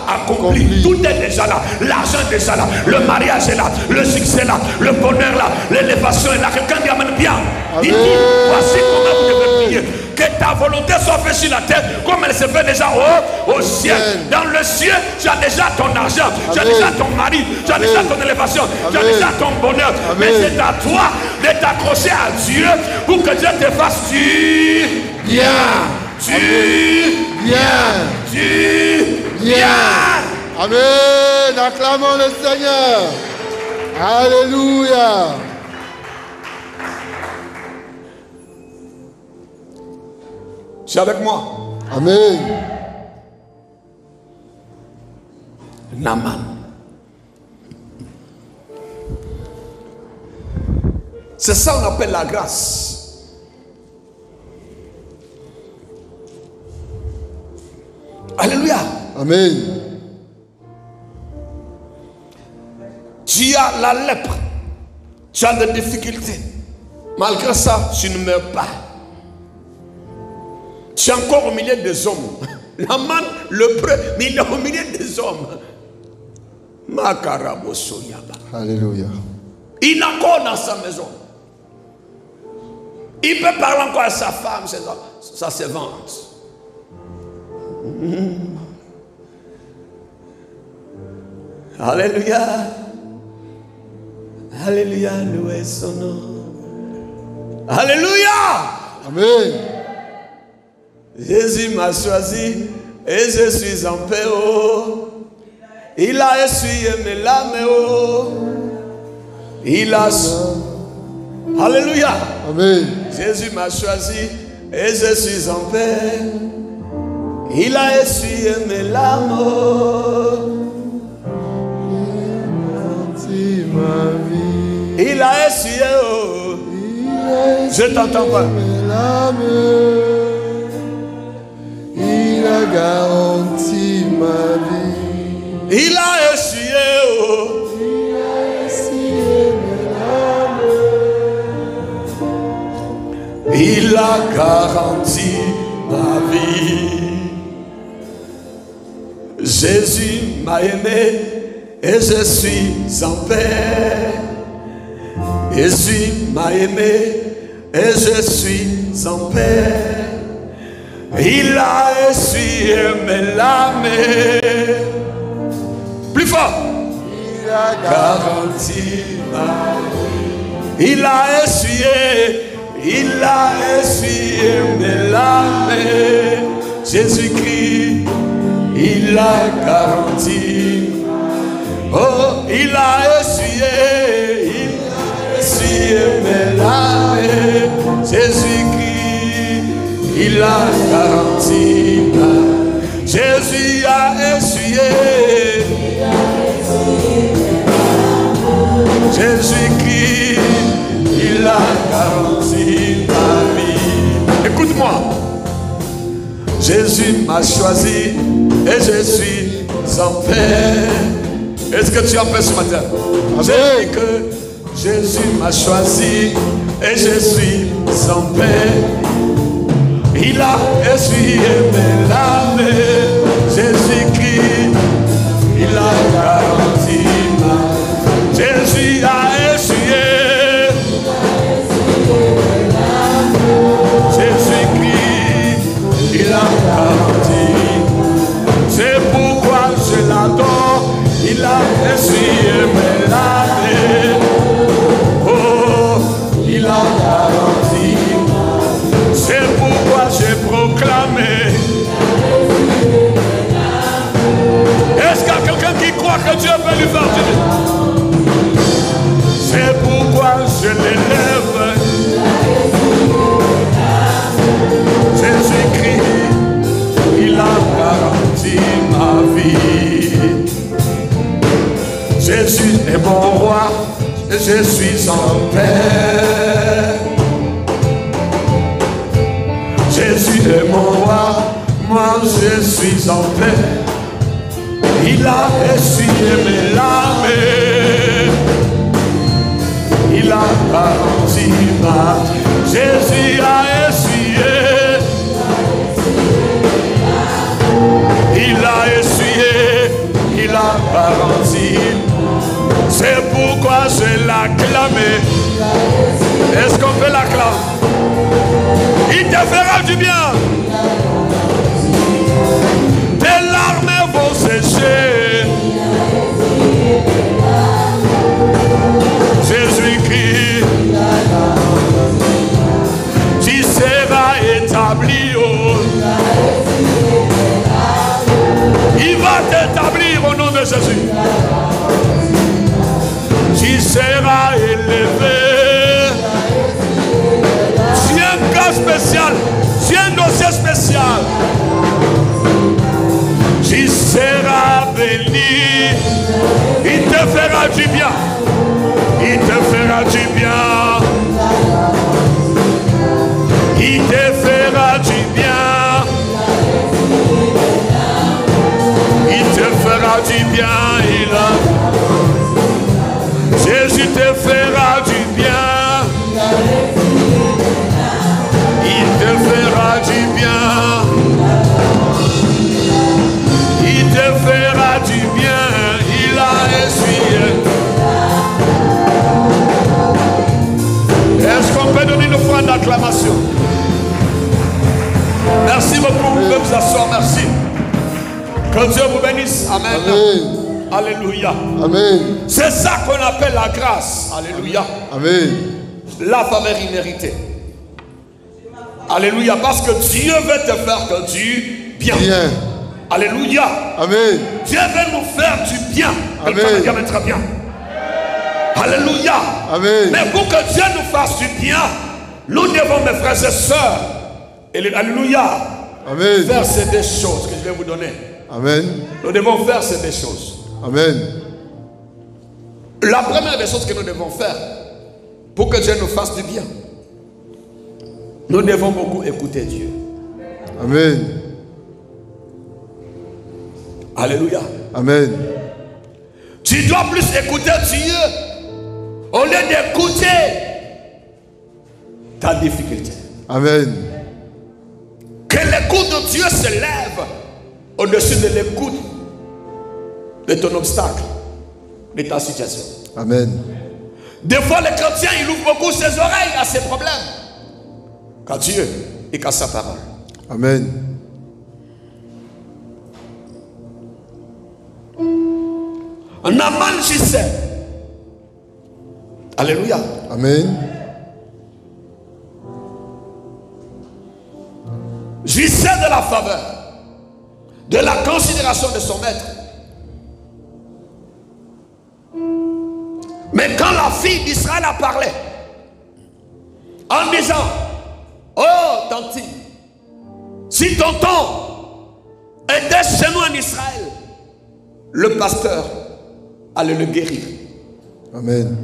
B: accompli. Tout est déjà là. L'argent est déjà là. Le mariage est là. Le succès est là. Le bonheur est là. L'élévation est là. Quelqu'un dit amen bien.
A: Amen.
B: Il dit, voici comment vous devez prier. Que ta volonté soit faite sur la terre comme elle se fait déjà au ciel.
A: Amen.
B: Dans le ciel, tu as déjà ton argent. Tu as
A: Amen.
B: déjà ton mari. Tu as
A: Amen.
B: déjà ton élévation. Tu as
A: Amen.
B: déjà ton bonheur.
A: Amen.
B: Mais c'est à toi de t'accrocher à Dieu pour que Dieu te fasse du bien. Bien.
A: Amen. Acclamons le Seigneur. Alléluia.
B: Tu es avec moi?
A: Amen.
B: Naaman. C'est ça qu'on appelle la grâce. Alléluia.
A: Amen.
B: Tu as la lèpre. Tu as des difficultés. Malgré ça, tu ne meurs pas. Tu es encore au milieu des hommes. Naaman, le prêtre, mais il est au milieu des hommes.
A: Alléluia.
B: Il est encore dans sa maison. Il peut parler encore à sa femme, sa servante. Alléluia. Alléluia, louez son nom. Alléluia.
A: Amen.
B: Jésus m'a choisi et je suis en paix. Oh. Il a essuyé mes larmes. Oh. Il a... Alléluia.
A: Amen.
B: Jésus m'a choisi et je suis en paix. Il a essuyé mes larmes. Oh. Il a essuyé. Oh. Je t'entends pas.
A: Il a garanti ma vie.
B: Il a essuyé. Oh.
A: Il a essuyé mes larmes.
B: Il a garanti ma vie. Jésus m'a aimé et je suis en paix. Jésus m'a aimé et je suis en paix. Il a essuyé mes larmes. Plus fort. Il a garanti ma vie. Il a essuyé mes larmes. Jésus-Christ, il a garanti. Oh, il a essuyé mes larmes. Jésus-Christ, il a garanti. Jésus a essuyé. Jésus-Christ, il a garanti ma vie. Écoute-moi. Jésus m'a choisi et je suis en paix. Est-ce que tu as paix ce matin? J'ai dit que Jésus m'a choisi et je suis en paix. Il a essuyé mes larmes. Jésus-Christ, il a garanti ma vie. Jésus a essuyé. Jésus-Christ, il a garanti. C'est pourquoi je l'adore. Il a essuyé mes larmes. Oh, il a garanti. C'est pourquoi j'ai proclamé. Est-ce qu'il y a quelqu'un qui croit que Dieu peut lui faire du bien? C'est pourquoi je l'élève. Jésus-Christ, il a garanti ma vie. Jésus est mon roi et je suis en paix. Jésus est mon roi, moi je suis en paix. Il a essuyé mes larmes. Il a garanti ma vie. Jésus a essuyé. Il a essuyé. Il a garanti. C'est pourquoi je l'acclame. Est-ce qu'on peut l'acclamer? Il te fera du bien. Tes larmes vont sécher. Jésus-Christ, tu seras établi. Oh. Il va t'établir au nom de Jésus. Tu seras élevé. Tu as un cas spécial. Tu as un dossier spécial. Tu seras béni. Il te fera du bien. Il te fera du bien. Il te fera du bien. Il te fera du bien. Il a... Jésus te fera du bien. Il te fera du bien. Il te fera du bien. Il a essuyé. Est-ce qu'on peut donner une fois d'acclamation? Merci beaucoup. Vous pouvez vous asseoir. Merci. Que Dieu vous bénisse. Amen.
A: Amen.
B: Alléluia.
A: Amen.
B: C'est ça qu'on appelle la grâce. Alléluia.
A: Amen.
B: La faveur imméritée. Alléluia. Parce que Dieu veut te faire du bien.
A: Bien.
B: Alléluia.
A: Amen.
B: Dieu veut nous faire du bien.
A: Amen.
B: Quelqu'un très bien. Alléluia.
A: Amen.
B: Mais pour que Dieu nous fasse du bien, nous devons, mes frères et sœurs, alléluia,
A: Amen.
B: faire ces deux choses que je vais vous donner.
A: Amen.
B: Nous devons faire ces deux choses.
A: Amen.
B: La première des choses que nous devons faire pour que Dieu nous fasse du bien, nous devons beaucoup écouter Dieu.
A: Amen.
B: Alléluia.
A: Amen.
B: Tu dois plus écouter Dieu au lieu d'écouter ta difficulté.
A: Amen.
B: Que l'écoute de Dieu se lève au-dessus de l'écoute de ton obstacle, de ta situation.
A: Amen.
B: Des fois, le chrétien, il ouvre beaucoup ses oreilles à ses problèmes. Qu'à Dieu et qu'à sa parole.
A: Amen.
B: Naaman gisait. Alléluia.
A: Amen.
B: Jouissait de la faveur, de la considération de son maître. Mais quand la fille d'Israël a parlé, en disant, oh tanti, si tonton était chez nous en Israël, le pasteur allait le guérir.
A: Amen.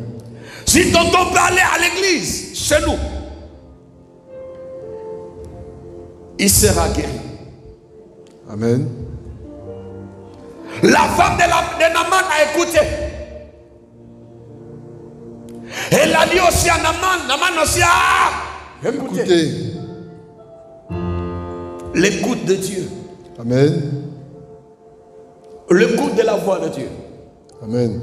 B: Si tonton peut aller à l'église chez nous, il sera guéri.
A: Amen.
B: La femme de Naaman a écouté. Elle a dit aussi à Naaman, Naaman aussi a écouté. L'écoute de Dieu.
A: Amen.
B: L'écoute de la voix de Dieu.
A: Amen.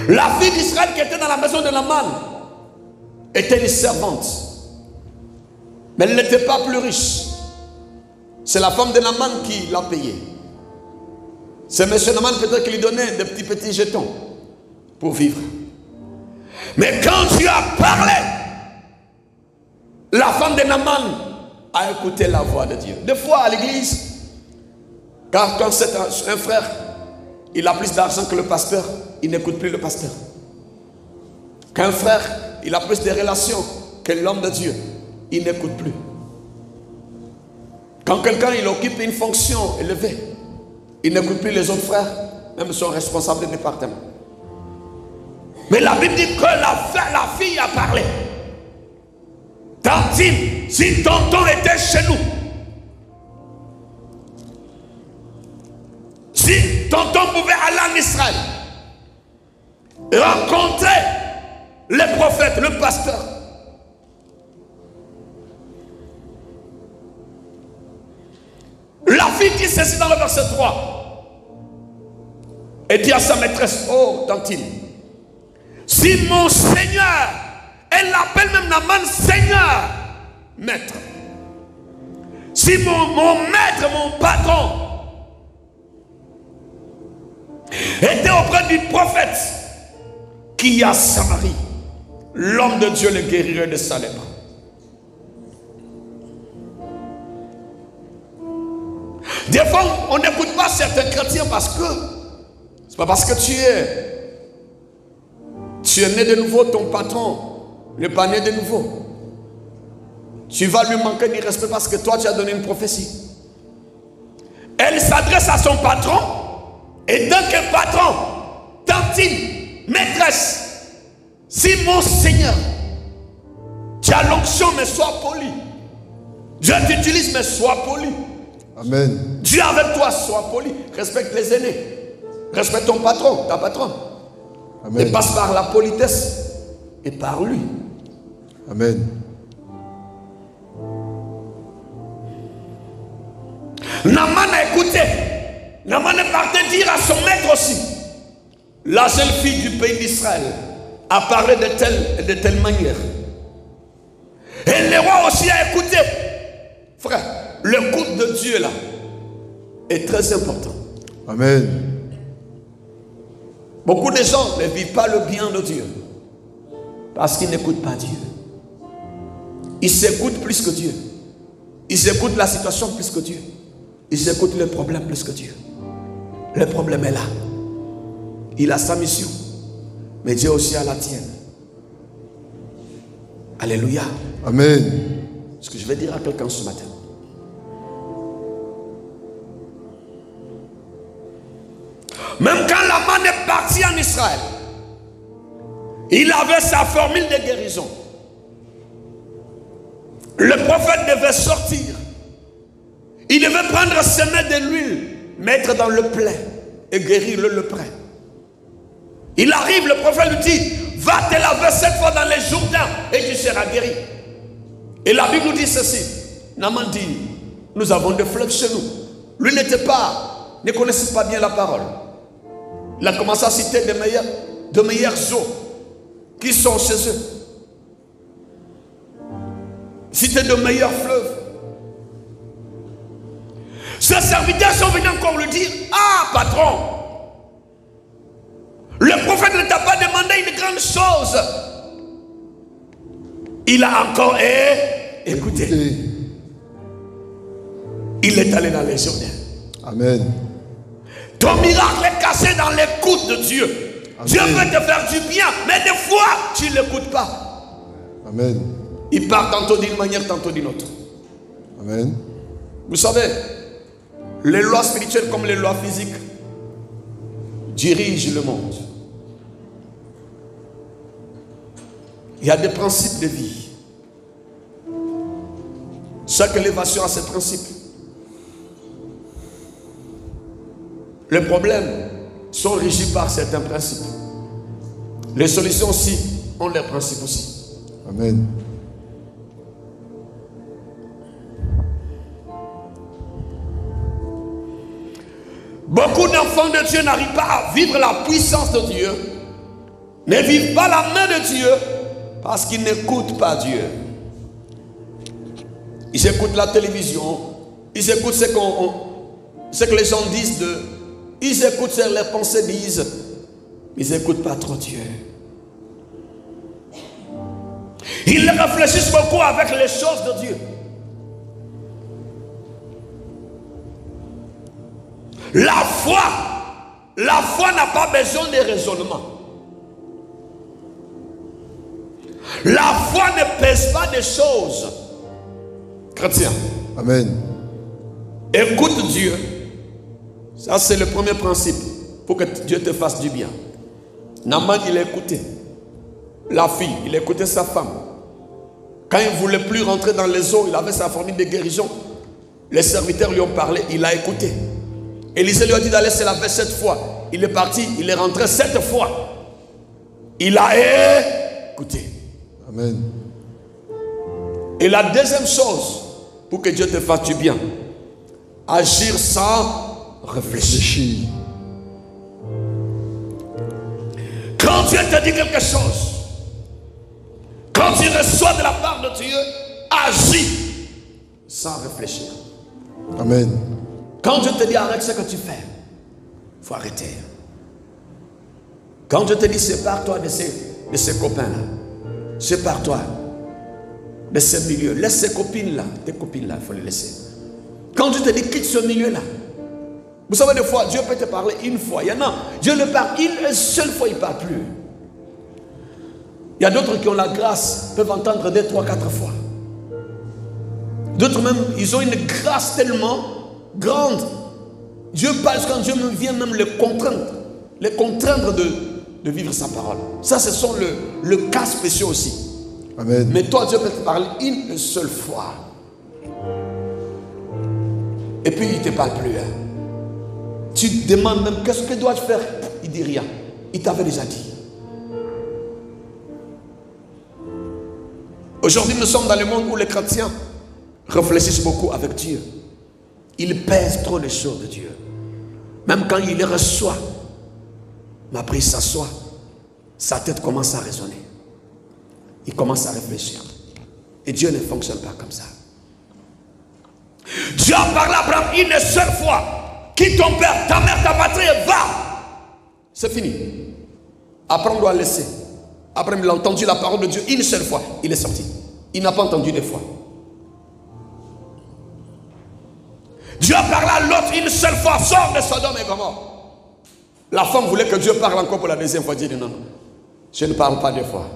B: La fille d'Israël qui était dans la maison de Naaman était une servante. Mais elle n'était pas plus riche. C'est la femme de Naaman qui l'a payée. C'est M. Naaman peut-être qui lui donnait des petits jetons pour vivre. Mais quand Dieu a parlé, la femme de Naaman a écouté la voix de Dieu. Des fois à l'église, car quand c'est un frère, il a plus d'argent que le pasteur, il n'écoute plus le pasteur. Qu'un frère, il a plus de relations que l'homme de Dieu, il n'écoute plus. Quand quelqu'un il occupe une fonction élevée, il n'écoute plus les autres frères, même son responsable de département. Mais la Bible dit que la fille a parlé. Tantine, si tonton était chez nous, si tonton pouvait aller en Israël, rencontrer les prophètes, le pasteur, la fille dit ceci dans le verset 3 et dit à sa maîtresse, oh tantine, si mon Seigneur, elle l'appelle même Naaman Seigneur, maître, si mon maître, mon patron était auprès du prophète qui a Samarie, l'homme de Dieu le guérirait de sa lèpre. Des fois, on n'écoute pas certains chrétiens parce que c'est pas parce que tu es né de nouveau, ton patron n'est pas né de nouveau. Tu vas lui manquer du respect parce que toi tu as donné une prophétie. Elle s'adresse à son patron et donc que patron, tantine, maîtresse, si mon Seigneur, tu as l'onction mais sois poli. Dieu t'utilise mais sois poli.
A: Amen.
B: Dieu avec toi, sois poli. Respecte les aînés. Respecte ton patron, ta patronne.
A: Amen.
B: Et passe par la politesse et par lui.
A: Amen.
B: Naaman a écouté. Naaman est parti dire à son maître aussi. La jeune fille du pays d'Israël a parlé de telle manière. Et le roi aussi a écouté. Frère, l'écoute de Dieu là est très important.
A: Amen.
B: Beaucoup de gens ne vivent pas le bien de Dieu parce qu'ils n'écoutent pas Dieu. Ils s'écoutent plus que Dieu. Ils écoutent la situation plus que Dieu. Ils écoutent le problème plus que Dieu. Le problème est là. Il a sa mission, mais Dieu aussi a la tienne. Alléluia.
A: Amen.
B: Ce que je vais dire à quelqu'un ce matin. Même quand Naaman est parti en Israël, il avait sa formule de guérison. Le prophète devait sortir. Il devait prendre semer de l'huile, mettre dans le plein et guérir le lepreux. Il arrive, le prophète lui dit, va te laver 7 fois dans les Jourdains et tu seras guéri. Et la Bible nous dit ceci. Naaman dit, nous avons des fleuves chez nous. Lui ne connaissait pas bien la parole. Il a commencé à citer de meilleures eaux qui sont chez eux. Citer de meilleurs fleuves. Ses serviteurs sont venus encore lui dire, ah patron, le prophète ne t'a pas demandé une grande chose. Il a encore écouté. Il est allé dans les Jourdains.
A: Amen.
B: Ton miracle est cassé dans l'écoute de Dieu. Amen. Dieu veut te faire du bien, mais des fois, tu ne l'écoutes pas.
A: Amen.
B: Il part tantôt d'une manière, tantôt d'une autre.
A: Amen.
B: Vous savez, les lois spirituelles comme les lois physiques dirigent le monde. Il y a des principes de vie. Chaque élévation a ses principes. Les problèmes sont régis par certains principes. Les solutions aussi ont leurs principes aussi.
A: Amen.
B: Beaucoup d'enfants de Dieu n'arrivent pas à vivre la puissance de Dieu, ne vivent pas la main de Dieu parce qu'ils n'écoutent pas Dieu. Ils écoutent la télévision, ils écoutent ce que les gens disent d'eux, ils écoutent ce que les pensées disent, ils n'écoutent pas trop Dieu. Ils réfléchissent beaucoup avec les choses de Dieu. La foi n'a pas besoin de raisonnement. La foi ne pèse pas des choses. Chrétien.
A: Amen.
B: Écoute Dieu. Ça, c'est le premier principe pour que Dieu te fasse du bien. Naaman, il a écouté. La fille, il a écouté sa femme. Quand il ne voulait plus rentrer dans les eaux, il avait sa formule de guérison. Les serviteurs lui ont parlé, il a écouté. Élisée lui a dit d'aller se laver 7 fois. Il est parti, il est rentré 7 fois. Il a écouté.
A: Amen.
B: Et la deuxième chose, pour que Dieu te fasse du bien, agir sans réfléchir. Quand Dieu te dit quelque chose, quand tu reçois de la part de Dieu, agis sans réfléchir.
A: Amen.
B: Quand Dieu te dit arrête ce que tu fais, il faut arrêter. Quand Dieu te dit sépare-toi de ces copains-là, sépare-toi de ce milieu, laisse ces copines-là, tes copines-là, il faut les laisser. Quand Dieu te dit quitte ce milieu-là, vous savez, des fois, Dieu peut te parler une fois. Il y en a, Dieu ne parle une seule fois, il ne parle plus. Il y a d'autres qui ont la grâce, peuvent entendre 2, 3, 4 fois. D'autres même, ils ont une grâce tellement grande. Dieu parle quand Dieu vient même les contraindre de vivre sa parole. Ça, ce sont le cas spécial aussi.
A: Amen.
B: Mais toi, Dieu peut te parler une seule fois. Et puis, il ne te parle plus. Hein. Tu te demandes même, qu'est-ce que dois-je faire? Il ne dit rien. Il t'avait déjà dit. Aujourd'hui, nous sommes dans le monde où les chrétiens réfléchissent beaucoup avec Dieu. Ils pèsent trop les choses de Dieu. Même quand il les reçoit, mais après il s'assoit, sa tête commence à raisonner. Il commence à réfléchir. Et Dieu ne fonctionne pas comme ça. Dieu a parlé à Abraham une seule fois. Quitte ton père, ta mère, ta patrie, va. C'est fini. Après on doit laisser. Après il a entendu la parole de Dieu une seule fois. Il est sorti. Il n'a pas entendu deux fois. Dieu a parlé à l'autre une seule fois. Sors de Sodome et Gomorrhe. La femme voulait que Dieu parle encore pour la deuxième fois. Dieu dit non, non. Je ne parle pas deux fois.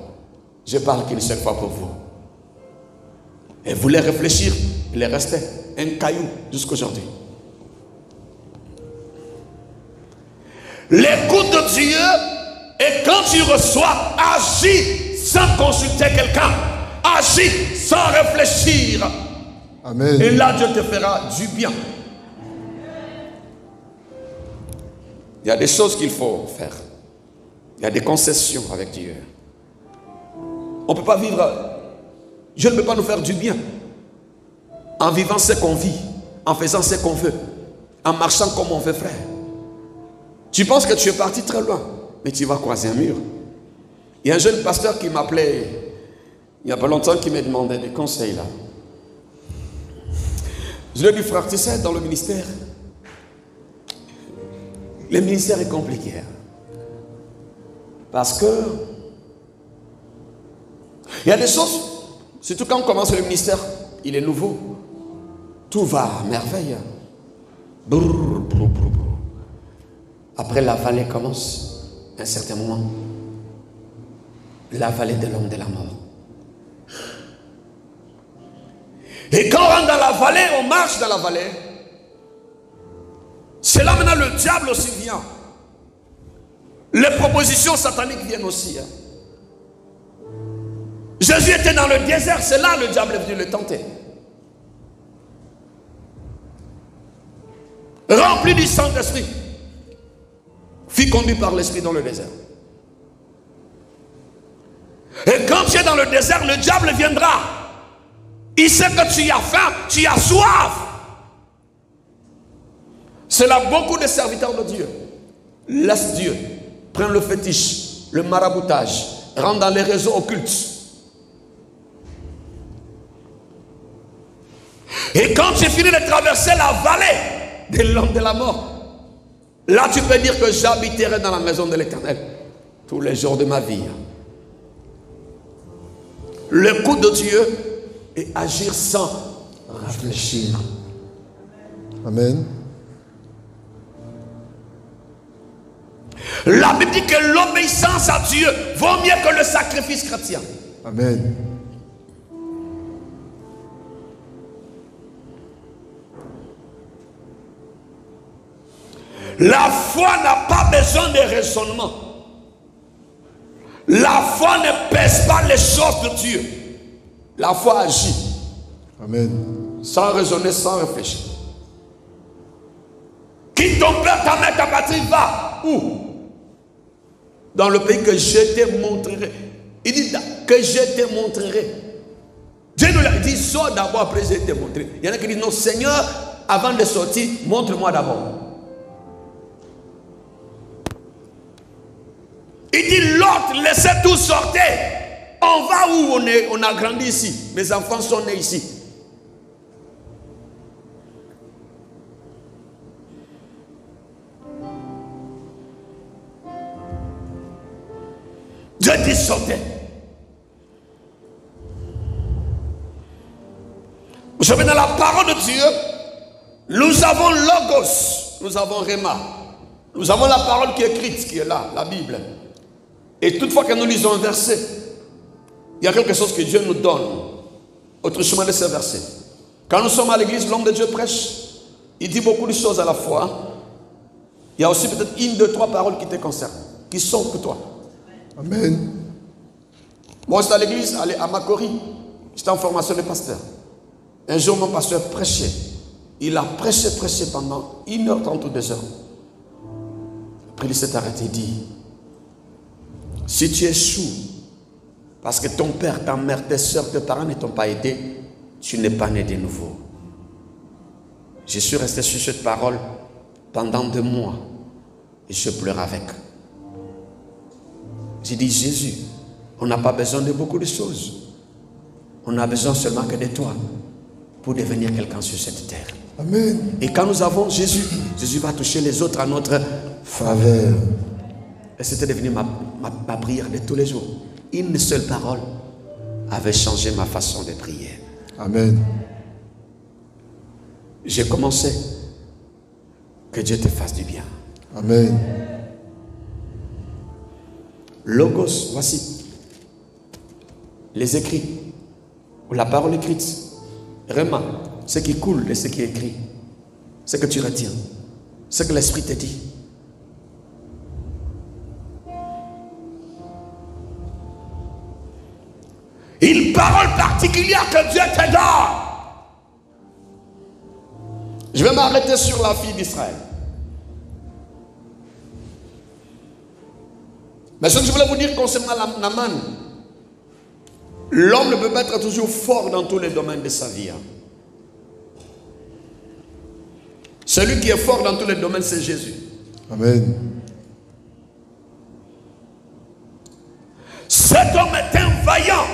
B: Je parle qu'une seule fois pour vous. Elle voulait réfléchir. Il est resté un caillou jusqu'à aujourd'hui. L'écoute de Dieu, et quand tu reçois, agis sans consulter quelqu'un. Agis sans réfléchir.
A: Amen.
B: Et là, Dieu te fera du bien. Il y a des choses qu'il faut faire. Il y a des concessions avec Dieu. On ne peut pas vivre Dieu ne peut pas nous faire du bien en vivant ce qu'on vit, en faisant ce qu'on veut, en marchant comme on veut, frère. Tu penses que tu es parti très loin, mais tu vas croiser un mur. Il y a un jeune pasteur qui m'appelait il n'y a pas longtemps, qui me demandait des conseils là. Je lui ai dit, frère, tu sais, dans le ministère est compliqué. Parce que il y a des choses, surtout quand on commence le ministère, il est nouveau. Tout va à merveille. Brrr, brrr, brrr. Après, la vallée commence, à un certain moment. La vallée de l'homme de la mort. Et quand on rentre dans la vallée, on marche dans la vallée. C'est là maintenant le diable aussi vient. Les propositions sataniques viennent aussi. Jésus était dans le désert, c'est là le diable est venu le tenter. Rempli du Saint-Esprit, fut conduit par l'Esprit dans le désert. Et quand tu es dans le désert, le diable viendra. Il sait que tu as faim, tu as soif. C'est là beaucoup de serviteurs de Dieu. Laisse Dieu, prends le fétiche, le maraboutage, rentre dans les réseaux occultes. Et quand tu finis de traverser la vallée de l'homme de la mort, là tu peux dire que j'habiterai dans la maison de l'Éternel tous les jours de ma vie. Le coup de Dieu est agir sans réfléchir.
A: Amen.
B: La Bible dit que l'obéissance à Dieu vaut mieux que le sacrifice chrétien.
A: Amen.
B: La foi n'a pas besoin de raisonnement. La foi ne pèse pas les choses de Dieu. La foi agit.
A: Amen.
B: Sans raisonner, sans réfléchir. Quitte ton père, ta mère, ta patrie, va. Où? Dans le pays que je te montrerai. Il dit que je te montrerai. Dieu nous l'a dit, sors d'abord, après je te montrerai. Il y en a qui disent, non Seigneur, avant de sortir, montre-moi d'abord. Il dit, l'autre, laissez tout sortir. On va où on est? On a grandi ici. Mes enfants sont nés ici. Dieu dit sortez. Vous savez, dans la parole de Dieu, nous avons Logos, nous avons Réma. Nous avons la parole qui est écrite, qui est là, la Bible. Et toutefois que nous lisons un verset, il y a quelque chose que Dieu nous donne au chemin de ce verset. Quand nous sommes à l'église, l'homme de Dieu prêche, il dit beaucoup de choses à la fois. Il y a aussi peut-être une, deux, trois paroles qui te concernent, qui sont pour toi.
A: Amen.
B: Moi, j'étais à l'église, à Makori, j'étais en formation de pasteur. Un jour, mon pasteur prêchait. Il a prêché pendant 1h30 ou 2h. Après, il s'est arrêté et dit, si tu échoues, parce que ton père, ta mère, tes soeurs, tes parents ne t'ont pas aidé, tu n'es pas né de nouveau. Je suis resté sur cette parole pendant 2 mois et je pleure avec. J'ai dit, Jésus, on n'a pas besoin de beaucoup de choses. On a besoin seulement que de toi pour devenir quelqu'un sur cette terre.
A: Amen.
B: Et quand nous avons Jésus, Jésus va toucher les autres à notre
A: Faveur.
B: Et c'était devenu ma prière de tous les jours. Une seule parole avait changé ma façon de prier.
A: Amen.
B: J'ai commencé. Que Dieu te fasse du bien.
A: Amen.
B: Logos, voici les écrits, ou la parole écrite. Réma, ce qui coule de ce qui est écrit, ce que tu retiens, ce que l'Esprit te dit. Une parole particulière que Dieu te donne. Je vais m'arrêter sur la fille d'Israël. Mais ce que je voulais vous dire concernant Naaman, L'homme ne peut pas être toujours fort dans tous les domaines de sa vie. Celui qui est fort dans tous les domaines, c'est Jésus.
A: Amen.
B: Cet homme est un vaillant,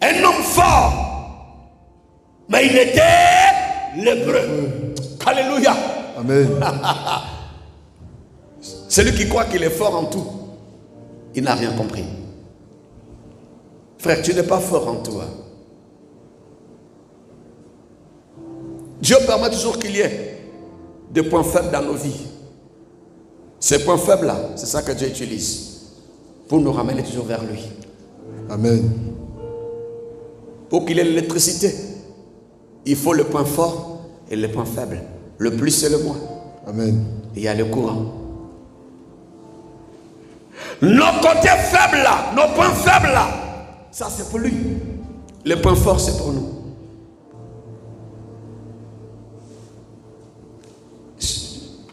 B: un homme fort, mais il était lépreux. Alléluia.
A: Amen.
B: Celui qui croit qu'il est fort en tout, il n'a rien compris. Frère, tu n'es pas fort en toi. Dieu permet toujours qu'il y ait des points faibles dans nos vies. Ces points faibles-là, c'est ça que Dieu utilise pour nous ramener toujours vers lui.
A: Amen.
B: Pour qu'il ait l'électricité, il faut le point fort et le point faible. Le plus, c'est le moins.
A: Amen.
B: Il y a le courant. Nos côtés faibles là, nos points faibles là, ça c'est pour lui. Les points forts c'est pour nous.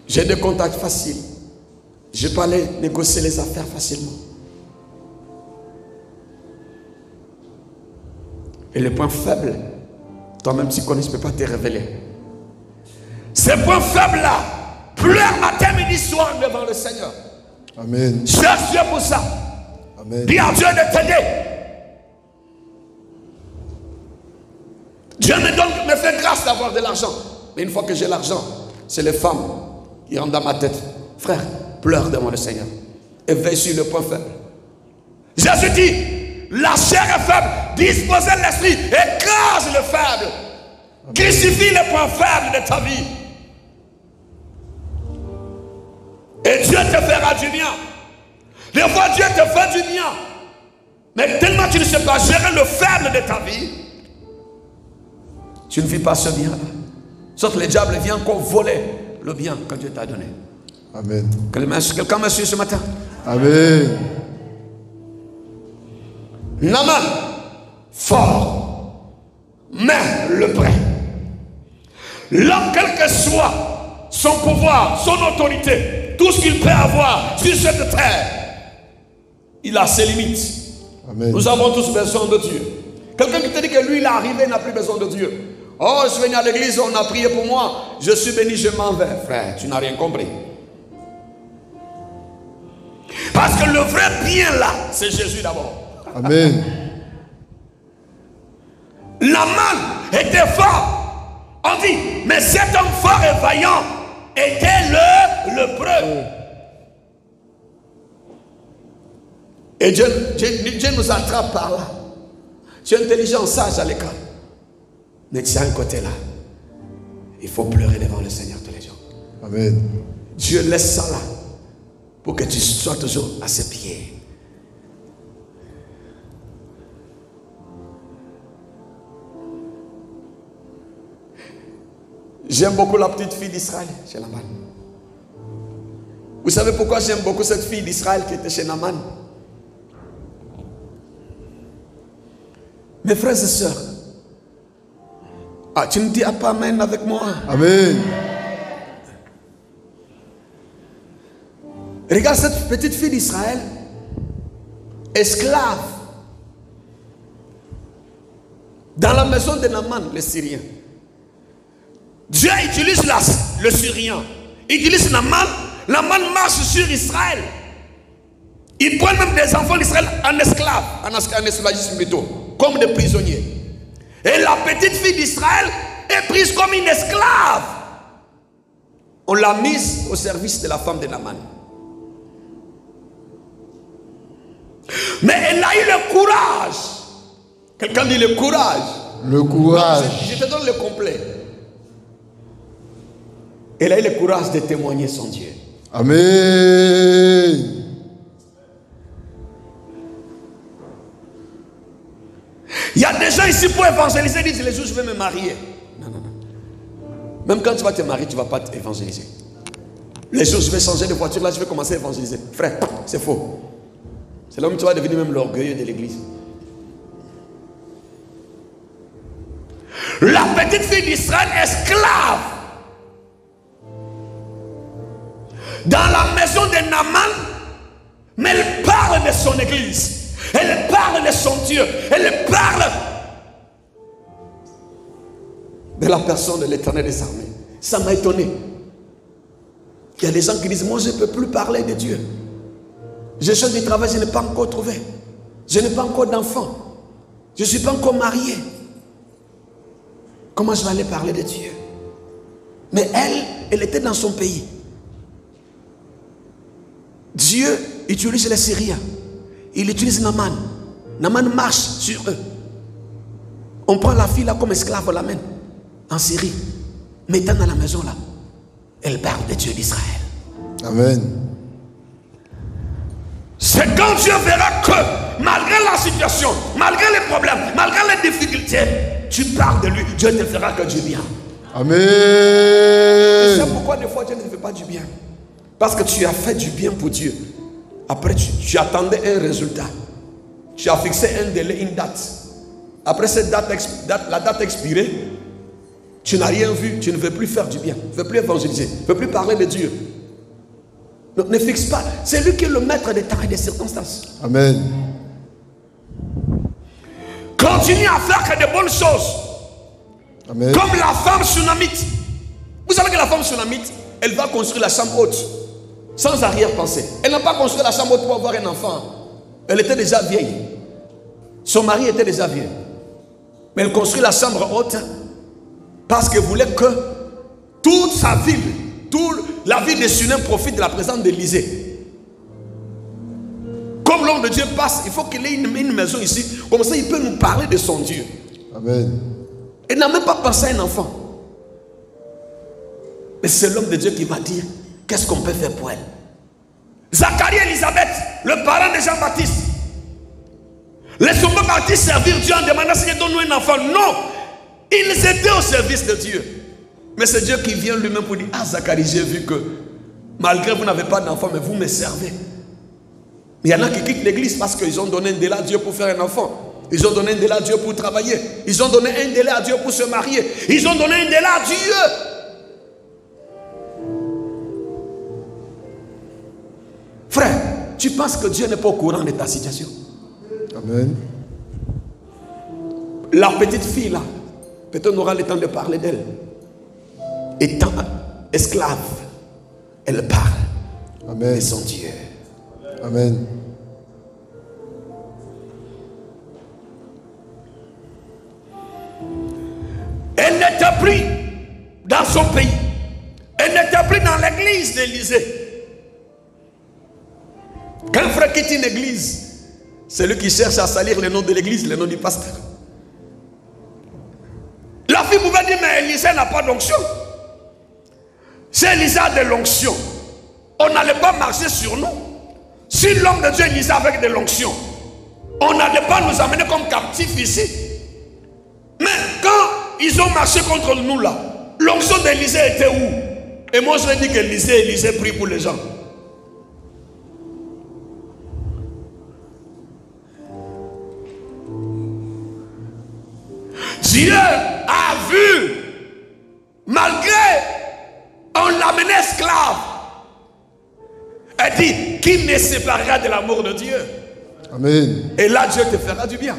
B: J'ai des contacts faciles. Je peux aller négocier les affaires facilement. Et les points faibles, toi-même si tu connais, je ne peux pas te révéler. Ces points faibles là, pleure matin, midi, soir devant le Seigneur.
A: Amen.
B: Cherche Dieu pour ça.
A: Amen.
B: Dis à Dieu de t'aider. Dieu me fait grâce d'avoir de l'argent. Mais une fois que j'ai l'argent, c'est les femmes qui rentrent dans ma tête. Frère, pleure devant le Seigneur. Et veille sur le point faible. Jésus dit, la chair est faible, disposez l'esprit, écrase le faible. Crucifie les points faibles de ta vie. Et Dieu te fera du bien. Des fois, Dieu te fait du bien. Mais tellement tu ne sais pas gérer le faible de ta vie, tu ne vis pas ce bien. Sauf que le diable vient encore voler le bien que Dieu t'a donné.
A: Amen.
B: Quelqu'un me suit ce matin?
A: Amen.
B: Naaman, fort, mais le prêt. L'homme, quel que soit son pouvoir, son autorité, tout ce qu'il peut avoir sur cette terre, il a ses limites.
A: Amen.
B: Nous avons tous besoin de Dieu. Quelqu'un qui te dit que lui, il est arrivé, il n'a plus besoin de Dieu. Oh, je suis venu à l'église, on a prié pour moi, je suis béni, je m'en vais. Frère, tu n'as rien compris. Parce que le vrai bien là, c'est Jésus d'abord.
A: Amen.
B: Naaman était fort. On dit, mais cet homme fort et vaillant était le lépreux. Et Dieu nous attrape par là. Tu es intelligent, sage à l'école. Mais tu as un côté là. Il faut pleurer devant le Seigneur tous les jours.
A: Amen.
B: Dieu laisse ça là. Pour que tu sois toujours à ses pieds. J'aime beaucoup la petite fille d'Israël chez Naaman. Vous savez pourquoi j'aime beaucoup cette fille d'Israël qui était chez Naaman? Mes frères et sœurs, tu ne dis pas amen avec moi?
A: Amen.
B: Regarde cette petite fille d'Israël, esclave, dans la maison de Naaman, le Syrien. Dieu utilise le Syrien, il utilise Naaman. Naaman marche sur Israël. Il prend même des enfants d'Israël en esclaves, en esclavagisme plutôt, comme des prisonniers. Et la petite fille d'Israël est prise comme une esclave. On l'a mise au service de la femme de Naaman. Mais elle a eu le courage. Quelqu'un dit le courage.
A: Le courage.
B: Non, je te donne le complet. Elle a eu le courage de témoigner son Dieu.
A: Amen.
B: Il y a des gens ici pour évangéliser, disent les jours je vais me marier. Non, non, non. Même quand tu vas te marier, tu ne vas pas évangéliser. Les jours je vais changer de voiture, là je vais commencer à évangéliser. Frère, c'est faux. C'est là où tu vas devenir même l'orgueilleux de l'église. La petite fille d'Israël, esclave, dans la maison de Naaman, mais elle parle de son église. Elle parle de son Dieu. Elle parle de la personne de l'Éternel des armées. Ça m'a étonné. Il y a des gens qui disent, moi je ne peux plus parler de Dieu. Je cherche du travail, je n'ai pas encore trouvé. Je n'ai pas encore d'enfant. Je ne suis pas encore marié. Comment je vais aller parler de Dieu? Mais elle était dans son pays. Dieu utilise les Syriens. Il utilise Naaman. Naaman marche sur eux. On prend la fille là comme esclave, on l'amène en Syrie. Mettant dans la maison là. Elle parle de Dieu d'Israël.
A: Amen.
B: C'est quand Dieu verra que malgré la situation, malgré les problèmes, malgré les difficultés, tu parles de lui, Dieu te fera que du bien.
A: Amen.
B: Et c'est pourquoi des fois Dieu ne te fait pas du bien. Parce que tu as fait du bien pour Dieu. Après tu attendais un résultat. Tu as fixé un délai, une date. Après cette la date expirée, tu n'as rien vu, tu ne veux plus faire du bien, tu ne veux plus évangéliser, tu ne veux plus parler de Dieu. Donc ne fixe pas. C'est lui qui est le maître des temps et des circonstances.
A: Amen.
B: Continue à faire que de bonnes choses.
A: Amen.
B: Comme la femme sunamite. Vous savez que la femme sunamite, elle va construire la chambre haute. Sans arrière-pensée. Elle n'a pas construit la chambre haute pour avoir un enfant. Elle était déjà vieille. Son mari était déjà vieux. Mais elle construit la chambre haute parce qu'elle voulait que toute sa ville, toute la ville de Sunem profite de la présence d'Élisée. Comme l'homme de Dieu passe, il faut qu'il ait une maison ici. Comme ça, il peut nous parler de son Dieu.
A: Amen.
B: Elle n'a même pas pensé à un enfant. Mais c'est l'homme de Dieu qui va dire qu'est-ce qu'on peut faire pour elle. Zacharie et Élisabeth, le parent de Jean-Baptiste. Les sont pas partis servir Dieu en demandant si il donne-nous un enfant. Non, ils étaient au service de Dieu. Mais c'est Dieu qui vient lui-même pour dire, ah Zacharie, j'ai vu que malgré vous n'avez pas d'enfant, mais vous me servez. Il y en a qui quittent l'église parce qu'ils ont donné un délai à Dieu pour faire un enfant. Ils ont donné un délai à Dieu pour travailler. Ils ont donné un délai à Dieu pour se marier. Ils ont donné un délai à Dieu. Frère, tu penses que Dieu n'est pas au courant de ta situation?
A: Amen.
B: La petite fille là, peut-être on aura le temps de parler d'elle. Étant esclave, elle parle.
A: Amen.
B: de son Dieu.
A: Amen.
B: Elle n'était plus dans son pays. Elle n'était plus dans l'église d'Élysée. Quand un frère quitte une église, c'est lui qui cherche à salir le nom de l'église, le nom du pasteur. La fille pouvait dire, mais Élisée n'a pas d'onction. Si Élisée a de l'onction, on n'allait pas marcher sur nous. Si l'homme de Dieu Élisée avec de l'onction, on n'allait pas nous amener comme captifs ici. Mais quand ils ont marché contre nous là, l'onction d'Élisée était où? Et moi je dis que Élisée prie pour les gens. Dieu a vu, malgré on l'amenait esclave, elle dit, qui me séparera de l'amour de Dieu?
A: Amen.
B: Et là Dieu te fera du bien.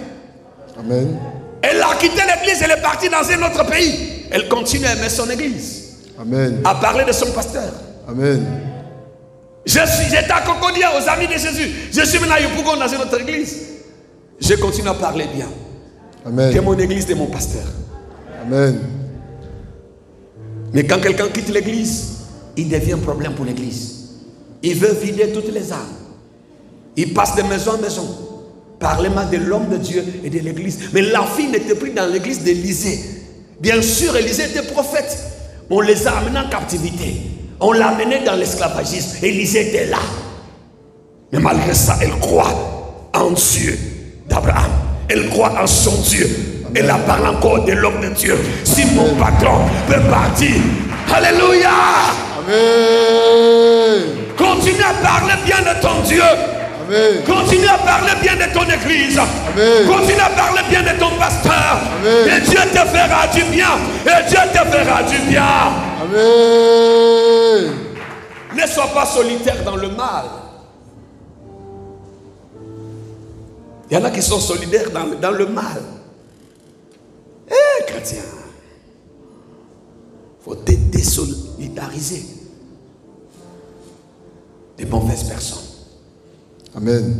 A: Amen.
B: Elle a quitté l'église, elle est partie dans un autre pays. Elle continue à aimer son église.
A: Amen.
B: À parler de son pasteur.
A: Amen.
B: J'étais à Concordia aux amis de Jésus. Je suis maintenant à Yopougon dans une autre église. Je continue à parler bien.
A: Amen.
B: De mon église, de mon pasteur.
A: Amen.
B: Mais quand quelqu'un quitte l'église, il devient un problème pour l'église. Il veut vider toutes les âmes. Il passe de maison en maison. Parler mal de l'homme de Dieu et de l'église. Mais la fille n'était plus dans l'église d'Élisée. Bien sûr, Élisée était prophète. On les a amenés en captivité. On l'a amené dans l'esclavagisme. Élisée était là. Mais malgré ça, elle croit en Dieu d'Abraham. Elle croit en son Dieu. Amen. Elle a parlé encore de l'homme de Dieu. Si mon patron peut partir, alléluia.
A: Amen.
B: Continue à parler bien de ton Dieu.
A: Amen.
B: Continue à parler bien de ton église.
A: Amen.
B: Continue à parler bien de ton pasteur.
A: Amen.
B: Et Dieu te fera du bien. Et Dieu te fera du bien.
A: Amen.
B: Ne sois pas solitaire dans le mal. Il y en a qui sont solidaires dans le mal. Eh, chrétien, il faut te désolidariser des mauvaises personnes.
A: Amen.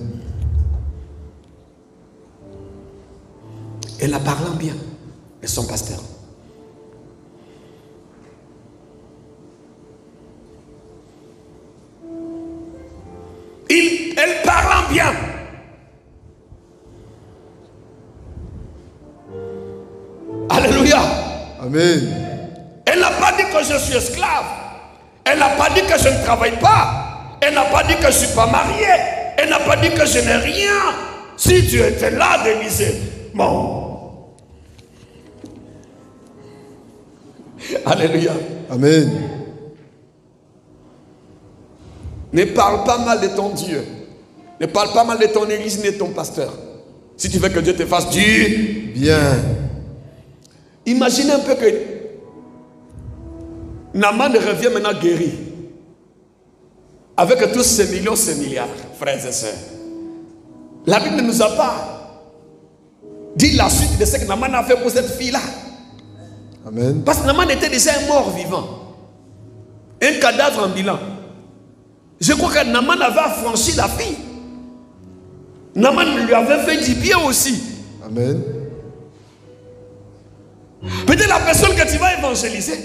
B: Et la parlant bien de son pasteur. Elle parlant bien. Alléluia.
A: Amen.
B: Elle n'a pas dit que je suis esclave. Elle n'a pas dit que je ne travaille pas. Elle n'a pas dit que je ne suis pas mariée. Elle n'a pas dit que je n'ai rien. Si tu étais là, Denise, bon. Alléluia.
A: Amen.
B: Ne parle pas mal de ton Dieu. Ne parle pas mal de ton église ni de ton pasteur. Si tu veux que Dieu te fasse du
A: bien.
B: Imaginez un peu que Naaman revient maintenant guéri. Avec tous ces millions, ces milliards, frères et sœurs. La Bible ne nous a pas dit la suite de ce que Naaman a fait pour cette fille-là.
A: Amen.
B: Parce que Naaman était déjà un mort vivant. Un cadavre ambulant. Je crois que Naaman avait affranchi la fille. Naaman lui avait fait du bien aussi.
A: Amen.
B: Peut-être la personne que tu vas évangéliser,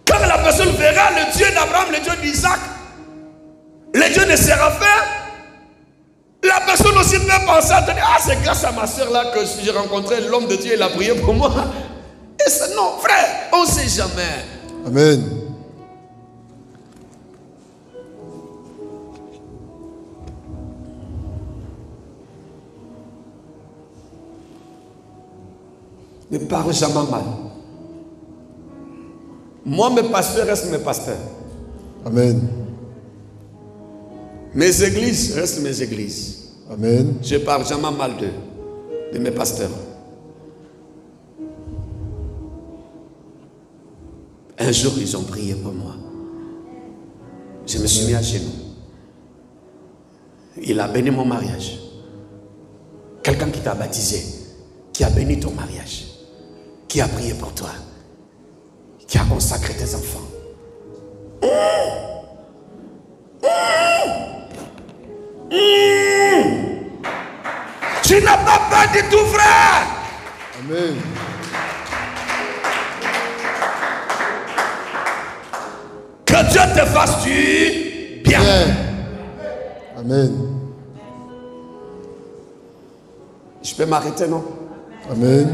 B: quand la personne verra le Dieu d'Abraham, le Dieu d'Isaac, le Dieu de Séraphin, la personne aussi peut penser à te dire, ah, c'est grâce à ma soeur là que j'ai rencontré l'homme de Dieu et il a prié pour moi. Et c'est non, frère, on ne sait jamais.
A: Amen.
B: Ne parle jamais mal. Moi, mes pasteurs restent mes pasteurs.
A: Amen.
B: Mes églises restent mes églises.
A: Amen.
B: Je ne parle jamais mal d'eux, de mes pasteurs. Un jour, ils ont prié pour moi. Je me suis mis à genoux. Il a béni mon mariage. Quelqu'un qui t'a baptisé, qui a béni ton mariage, qui a prié pour toi, qui a consacré tes enfants. Tu n'as pas peur du tout, frère.
A: Amen.
B: Que Dieu te fasse du bien.
A: Amen.
B: Je peux m'arrêter, non?
A: Amen.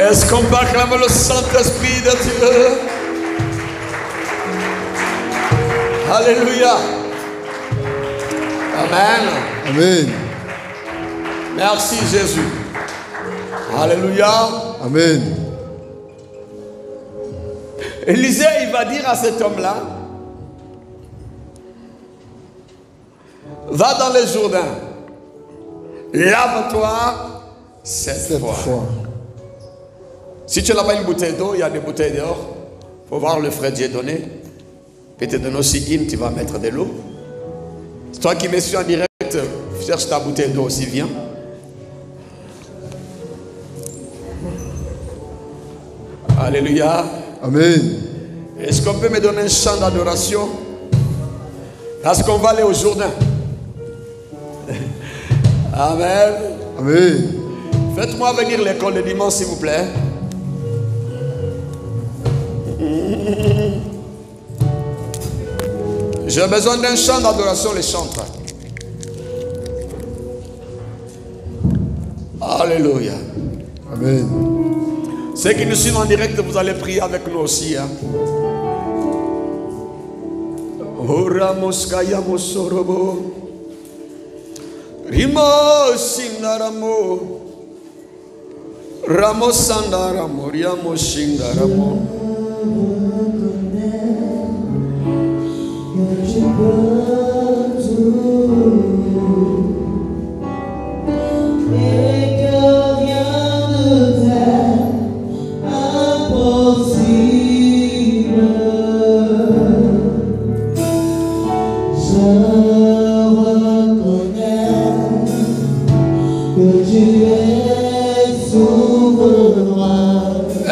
B: Est-ce qu'on peut acclamer le Saint-Esprit de Dieu? Alléluia. Amen.
A: Amen.
B: Merci Jésus. Alléluia.
A: Amen.
B: Élisée, il va dire à cet homme-là, va dans le Jourdain, lave-toi 7 fois. Si tu n'as pas une bouteille d'eau, il y a des bouteilles dehors. Il faut voir le frère Dieu donner. Il peut te donner aussi une, tu vas mettre de l'eau. Toi qui me suis en direct, cherche ta bouteille d'eau aussi, viens. Alléluia.
A: Amen.
B: Est-ce qu'on peut me donner un chant d'adoration? Parce qu'on va aller au Jourdain. Amen.
A: Amen.
B: Faites-moi venir l'école le dimanche, s'il vous plaît. J'ai besoin d'un chant d'adoration, les chantres. Alléluia.
A: Amen.
B: Ceux qui nous suivent en direct, vous allez prier avec nous aussi. Hein? Oramoskaya mosorobo. Rimo sindaramo. Ramo sandaramo. Riamo sindaramo.
C: Et que rien ne t'est impossible.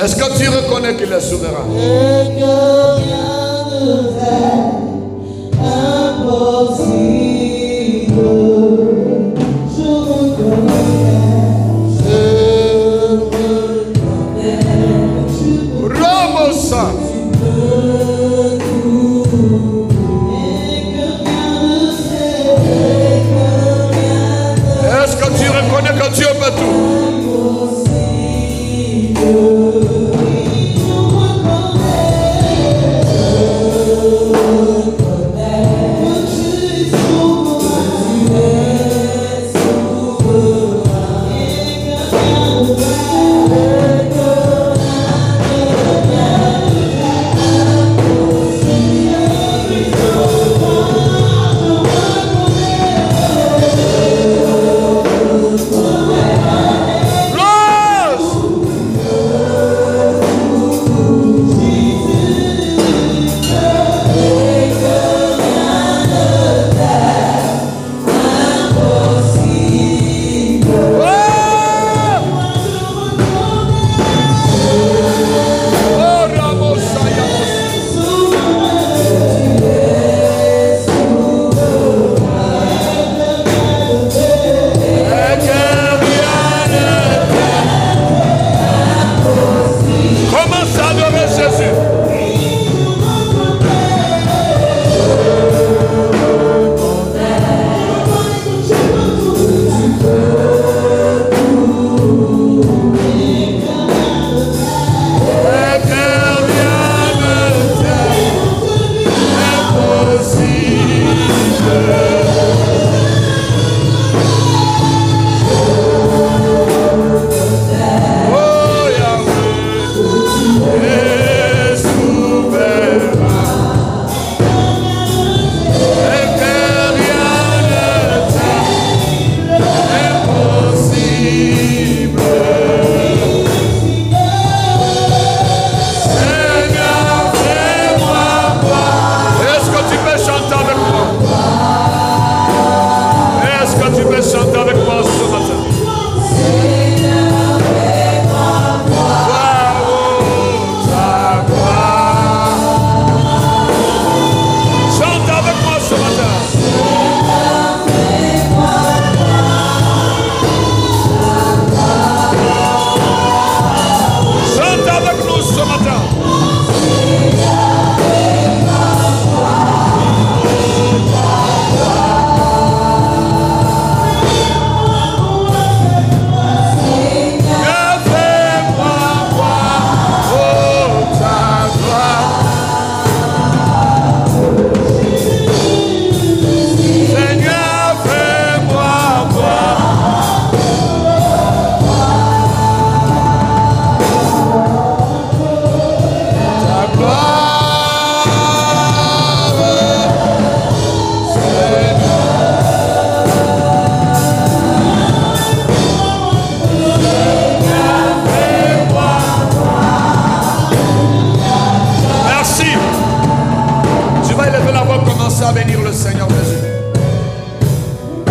B: Est-ce que tu reconnais qu'il est souverain?
C: Et que rien ne t'est impossible. Je reconnais.
B: Ramosa. Est-ce que tu reconnais que Dieu peut tout?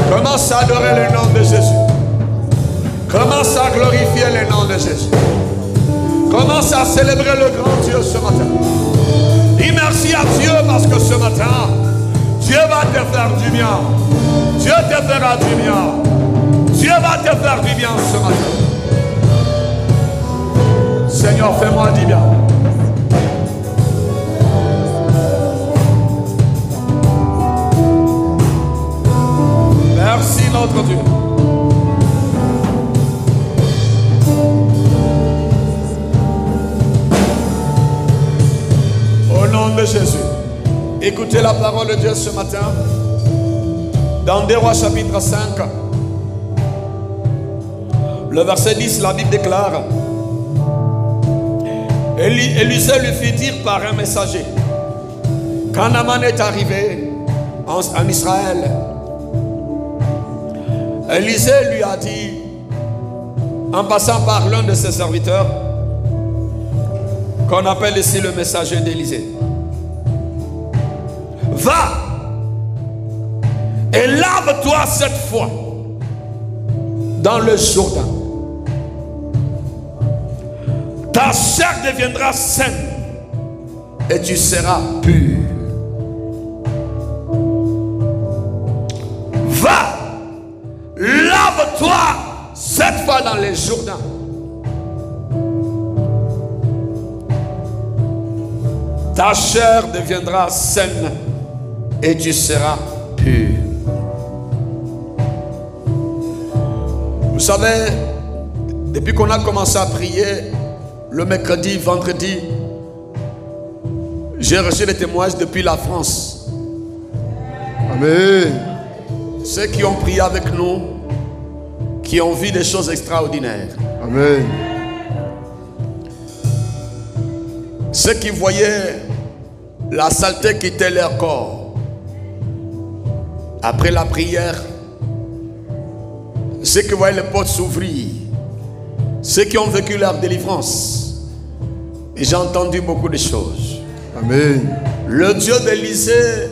B: Commence à adorer le nom de Jésus. Commence à glorifier le nom de Jésus. Commence à célébrer le grand Dieu ce matin. Dis merci à Dieu parce que ce matin, Dieu va te faire du bien. Dieu te fera du bien. Dieu va te faire du bien ce matin. Seigneur, fais-moi du bien. Merci notre Dieu. Au nom de Jésus, écoutez la parole de Dieu ce matin. Dans 2 Rois chapitre 5, le verset 10, la Bible déclare: Élisée lui fit dire par un messager, quand Naaman est arrivé en Israël, Élisée lui a dit, en passant par l'un de ses serviteurs, qu'on appelle ici le messager d'Élisée: va Et lave-toi 7 fois dans le Jourdain. Ta chair deviendra saine et tu seras pur. Va, lave-toi 7 fois dans les Jourdains. Ta chair deviendra saine et tu seras pur. Vous savez, depuis qu'on a commencé à prier, le mercredi, vendredi, j'ai reçu des témoignages depuis la France.
A: Amen.
B: Ceux qui ont prié avec nous, qui ont vu des choses extraordinaires.
A: Amen.
B: Ceux qui voyaient la saleté quitter leur corps. Après la prière, ceux qui voyaient les portes s'ouvrir. Ceux qui ont vécu leur délivrance. Et j'ai entendu beaucoup de choses.
A: Amen.
B: Le Dieu d'Élysée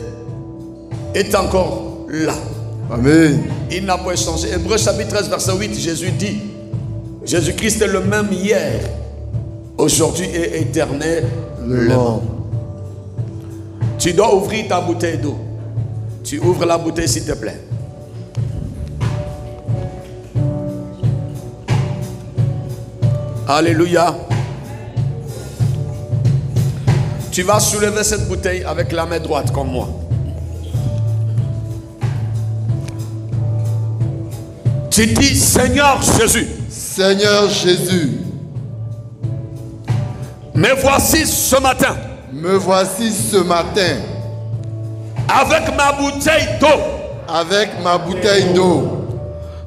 B: est encore là.
A: Amen.
B: Il n'a pas changé. Hébreux chapitre 13 verset 8, Jésus dit, Jésus-Christ est le même hier, aujourd'hui et éternellement. Tu dois ouvrir ta bouteille d'eau. Tu ouvres la bouteille s'il te plaît. Alléluia. Tu vas soulever cette bouteille avec la main droite comme moi. Tu dis, Seigneur Jésus.
A: Seigneur Jésus.
B: Me voici ce matin.
A: Me voici ce matin.
B: Avec ma bouteille d'eau.
A: Avec ma bouteille d'eau.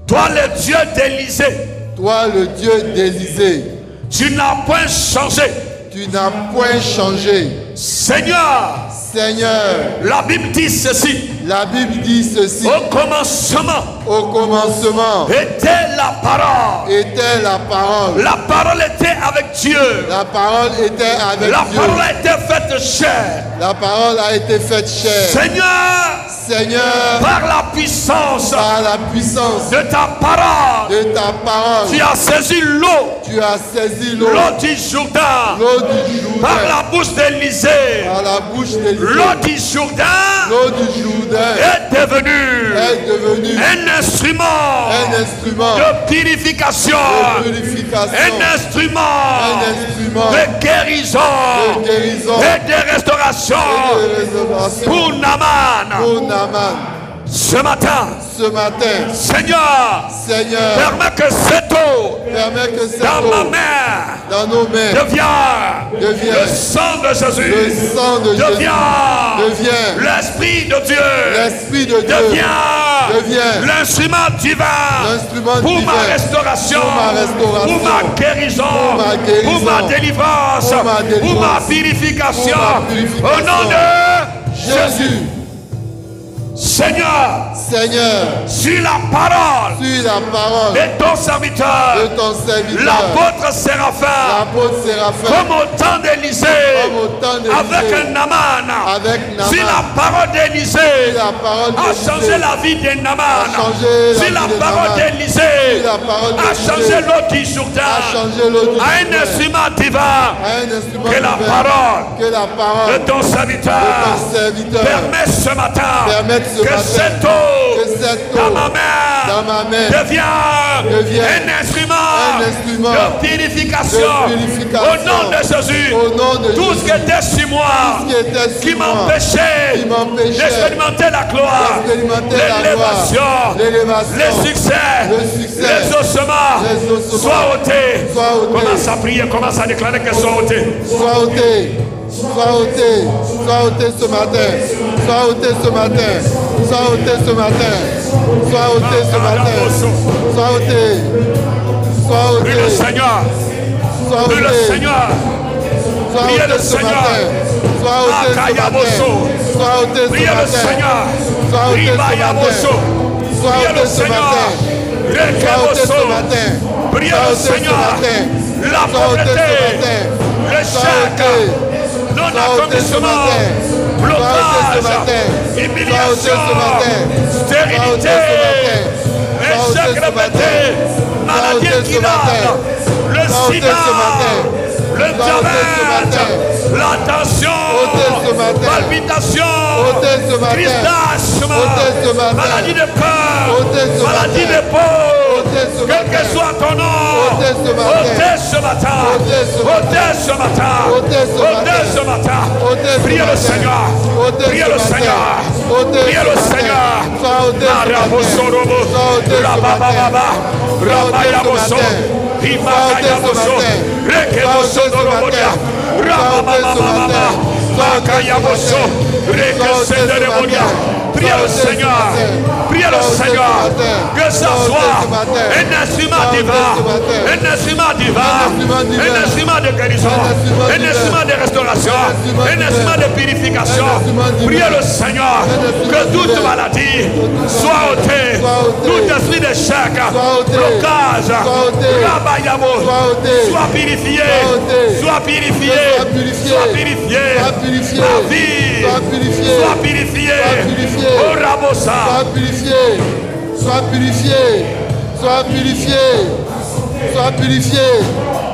B: Toi le Dieu d'Élysée.
A: Toi le Dieu d'Élysée.
B: Tu n'as point changé.
A: Tu n'as point changé.
B: Seigneur.
A: Seigneur.
B: La Bible dit ceci.
A: La Bible dit ceci.
B: Au commencement.
A: Au commencement.
B: Était la parole.
A: Était la parole.
B: La parole était avec Dieu.
A: La parole était avec Dieu.
B: La parole a été faite chair.
A: La parole a été faite chair.
B: Seigneur.
A: Seigneur.
B: Par la puissance.
A: Par la puissance.
B: De ta parole.
A: De ta parole.
B: Tu as saisi l'eau.
A: Tu as saisi l'eau.
B: L'eau du Jourdain.
A: L'eau du Jourdain.
B: Par la bouche d'Élysée.
A: Par la bouche d'Élysée.
B: L'eau du Jourdain.
A: L'eau du Jourdain.
B: Est devenue. Un instrument.
A: Un instrument.
B: De purification.
A: De purification.
B: Un instrument.
A: Un instrument.
B: De guérison.
A: De guérison.
B: Et de restauration.
A: Et de restauration.
B: Pour Naaman.
A: Pour Naaman.
B: Ce matin.
A: Ce matin.
B: Seigneur.
A: Seigneur.
B: Permets que cette eau.
A: Permets que cette
B: dans
A: eau.
B: ma main.
A: Dans nos mains.
B: Devient. Le sang de Jésus.
A: Le sang de Jésus. Devient.
B: L'Esprit de Dieu.
A: L'Esprit de Dieu.
B: Devient. L'instrument divin.
A: L'instrument
B: pour
A: divin.
B: Ma restauration.
A: Pour ma restauration.
B: Pour ma guérison. Pour ma délivrance. Pour ma purification. Au nom de
A: Jésus.
B: Seigneur,
A: sur
B: la parole,
A: de
B: ton serviteur, l'apôtre Séraphin, comme au temps d'Élysée, avec un Naaman, si la parole d'Élysée a changé la vie de Naaman, si la parole d'Élysée a changé l'eau du Jourdain, à un instrument divin, que la parole de ton serviteur permet ce matin que cette eau dans ma main devient un instrument de purification. Au nom de Jésus, tout ce qui était sur moi, qui m'empêchait d'expérimenter la gloire, l'élévation, les succès, les ossements, soient ôtés. Commence à prier, commence à déclarer qu'elles soient ôtées.
A: Sois ôté. Sois ôté ce matin. Sois ôté ce matin. Sois ôté ce matin. Sois ôté ce matin. Sois ôté. Sois ôté.
B: Prie le Seigneur. Prie le Seigneur.
A: Priez le Seigneur. Sois ôté ce matin. Sois ôté ce matin.
B: Priez le Seigneur.
A: Sois ôté ce matin. Sois ôté ce matin. Sois ôté ce matin.
B: Priez le Seigneur. La pauvreté, l'échec, non-accomplissement, blocage, humiliation, stérilité, stérilité, échec répété, maladie incurable, le sida, le diabète, la tension, palpitation, crise d'asthme, maladie de cœur, maladie de peau, quel que soit ton nom, ôtez ce matin, ôtez ce matin, ôtez ce matin, priez le Seigneur, priez le Seigneur, priez le Seigneur, Arabosorobo, Rabababa, Rabayaboso, Imagayaboso, Rekeboso Dorobodia, Rabababa, Makayaboso, Rekesenderemodia. Priez le Seigneur, priez le Seigneur, que ça soit un instrument divin, un instrument divin, un instrument de guérison, un instrument de restauration, un instrument de purification. Priez le Seigneur, que toute maladie soit ôtée, tout esprit d'échec, blocage, rabayamo, soit purifié, soit purifié, soit purifié, la vie, soit purifiée.
A: Sois purifié, sois purifié, sois purifié, sois purifié,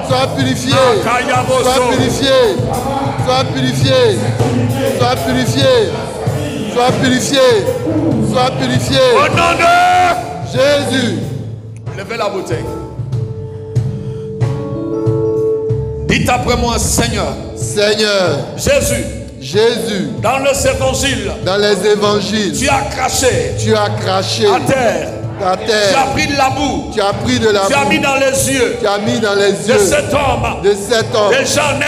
A: sois purifié, sois purifié, sois purifié, sois purifié, sois purifié, sois purifié.
B: Au nom de
A: Jésus.
B: Levez la bouteille. Dites après moi, Seigneur.
A: Seigneur.
B: Jésus.
A: Jésus,
B: dans les évangiles,
A: tu as craché
B: à terre, tu as pris de la boue, tu as mis dans les yeux, de cet homme, de Jean 9,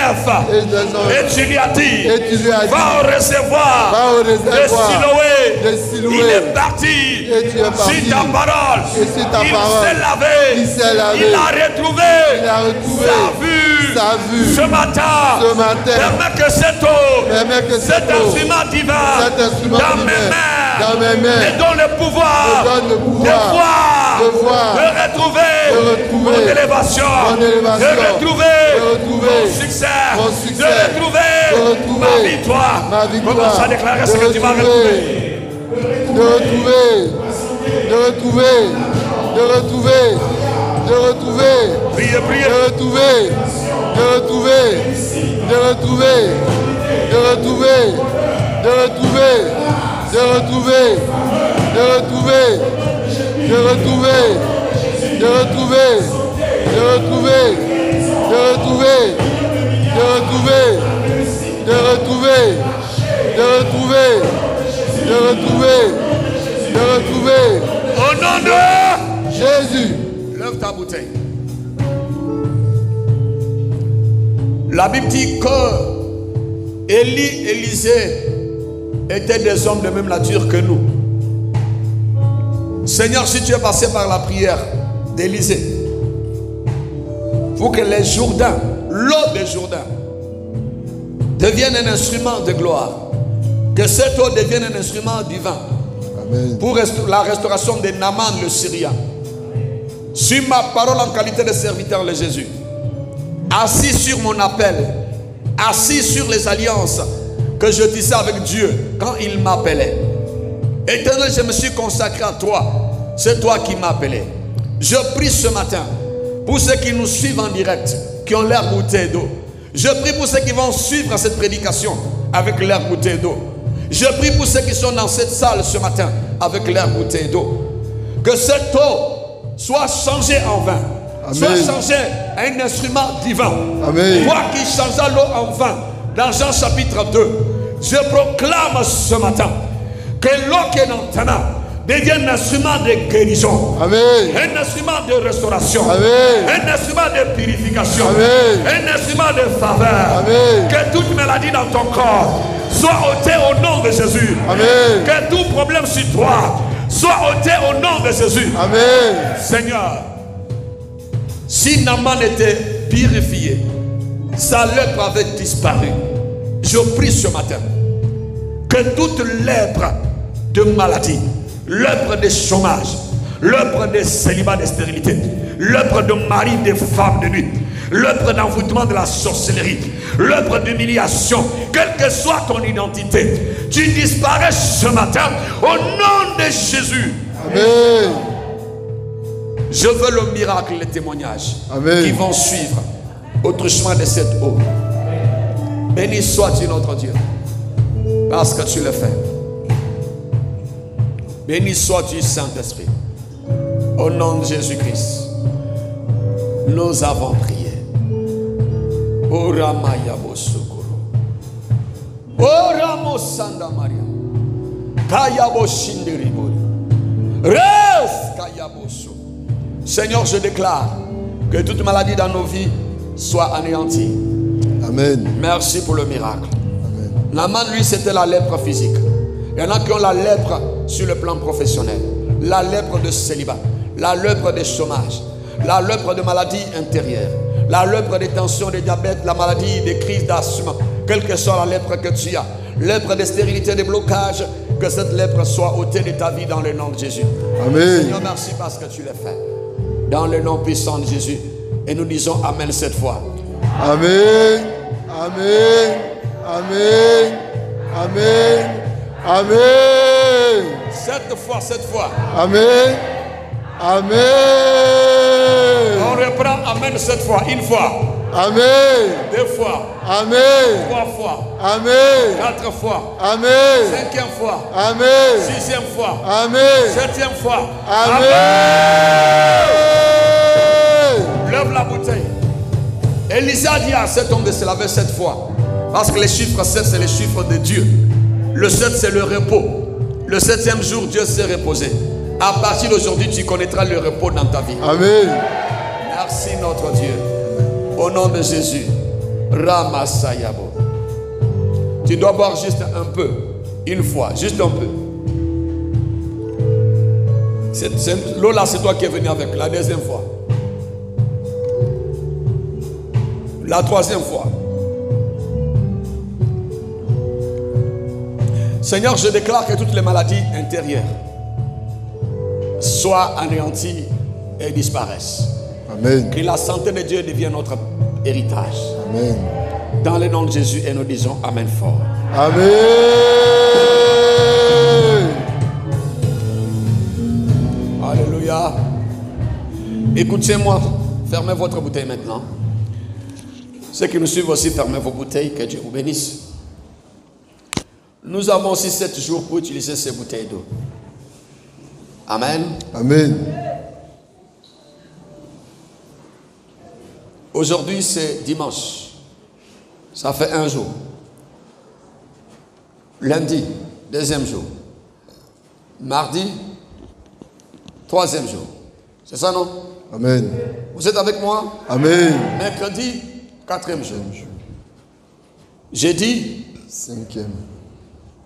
B: et tu lui as dit, va au réservoir de Siloé, il est parti, sur ta parole, il s'est lavé, il a retrouvé sa vue, ce matin, permets que cette eau, cet instrument divin dans mes mains, et donne le pouvoir de voir, de retrouver mon élévation, de retrouver mon succès, de retrouver ma victoire. Commence à déclarer ce que tu vas retrouver.
A: De retrouver.
B: Priez, priez. Au nom de
A: Jésus.
B: Lève ta bouteille. La Bible dit que Élie, Élisée étaient des hommes de même nature que nous. Seigneur, si tu es passé par la prière d'Élisée, il faut que les Jourdains, l'eau des Jourdains, devienne un instrument de gloire. Que cette eau devienne un instrument divin.
A: Amen.
B: Pour la restauration de Naaman le Syrien. Sur ma parole en qualité de serviteur de Jésus, assis sur mon appel, assis sur les alliances que je tissais avec Dieu quand il m'appelait. Éternel, je me suis consacré à toi. C'est toi qui m'as appelé. Je prie ce matin pour ceux qui nous suivent en direct, qui ont leur bouteille d'eau. Je prie pour ceux qui vont suivre cette prédication avec leur bouteille d'eau. Je prie pour ceux qui sont dans cette salle ce matin avec leur bouteille d'eau. Que cette eau soit changée en vin.
A: Amen.
B: Soit changée à un instrument divin.
A: Amen.
B: Toi qui changes l'eau en vin, dans Jean chapitre 2, je proclame ce matin que l'eau qui est dans ta main devienne un instrument de guérison.
A: Amen.
B: Un instrument de restauration.
A: Amen.
B: Un instrument de purification.
A: Amen.
B: Un instrument de faveur.
A: Amen.
B: Que toute maladie dans ton corps soit ôtée au nom de Jésus.
A: Amen.
B: Que tout problème sur toi soit ôté au nom de Jésus.
A: Amen.
B: Seigneur, si Naaman était purifié, sa lèpre avait disparu. Je prie ce matin que toute lèpre de maladie, lèpre de chômage, lèpre de célibat, de stérilité, lèpre de mari, de femme de nuit, l'œuvre d'envoûtement de la sorcellerie, l'œuvre d'humiliation, quelle que soit ton identité, tu disparais ce matin au nom de Jésus.
A: Amen.
B: Je veux le miracle, les témoignages
A: Amen.
B: qui vont suivre au truchement de cette eau. Béni sois-tu notre Dieu, parce que tu le fais. Béni sois-tu Saint-Esprit. Au nom de Jésus-Christ, nous avons prié. Oramaya Bosokoro. Oramo Sanda Maria. Kayabo Shindiribori. Res Kayaboso. Seigneur, je déclare que toute maladie dans nos vies soit anéantie.
A: Amen.
B: Merci pour le miracle.
A: Amen.
B: Naaman, lui, c'était la lèpre physique. Il y en a qui ont la lèpre sur le plan professionnel, la lèpre de célibat, la lèpre de chômage, la lèpre de maladie intérieure, la lèpre des tensions, des diabètes, la maladie des crises d'asthme, quelle que soit la lèpre que tu as, lèpre de stérilité, des blocages, que cette lèpre soit ôtée de ta vie dans le nom de Jésus.
A: Amen.
B: Seigneur, merci parce que tu l'as fait. Dans le nom puissant de Jésus. Et nous disons Amen cette fois.
A: Amen. Amen. Amen. Amen. Amen.
B: Cette fois.
A: Amen. Amen.
B: On reprend Amen cette fois. Une fois.
A: Amen.
B: 2 fois.
A: Amen.
B: 3 fois.
A: Amen.
B: 4 fois.
A: Amen.
B: 5e fois.
A: Amen.
B: 6e fois.
A: Amen.
B: 7e fois.
A: Amen.
B: Lève la bouteille. Élisa dit à cet homme de se laver 7 fois. Parce que les chiffres 7, c'est les chiffres de Dieu. Le 7, c'est le repos. Le 7e jour, Dieu s'est reposé. À partir d'aujourd'hui, tu connaîtras le repos dans ta vie.
A: Amen.
B: Merci notre Dieu. Au nom de Jésus. Ramasayabo. Tu dois boire juste un peu. Une fois. Juste un peu. L'eau là, c'est toi qui es venu avec. La 2e fois. La 3e fois. Seigneur, je déclare que toutes les maladies intérieures soient anéanties et disparaissent.
A: Amen.
B: Que la santé de Dieu devienne notre héritage.
A: Amen.
B: Dans le nom de Jésus, et nous disons Amen fort.
A: Amen.
B: Alléluia. Écoutez-moi, fermez votre bouteille maintenant. Ceux qui nous suivent aussi, fermez vos bouteilles, que Dieu vous bénisse. Nous avons aussi 7 jours pour utiliser ces bouteilles d'eau. Amen.
A: Amen.
B: Aujourd'hui, c'est dimanche. Ça fait 1 jour. Lundi, 2e jour. Mardi, 3e jour. C'est ça, non?
A: Amen.
B: Vous êtes avec moi?
A: Amen.
B: Mercredi, 4e jour. Jeudi,
A: 5e.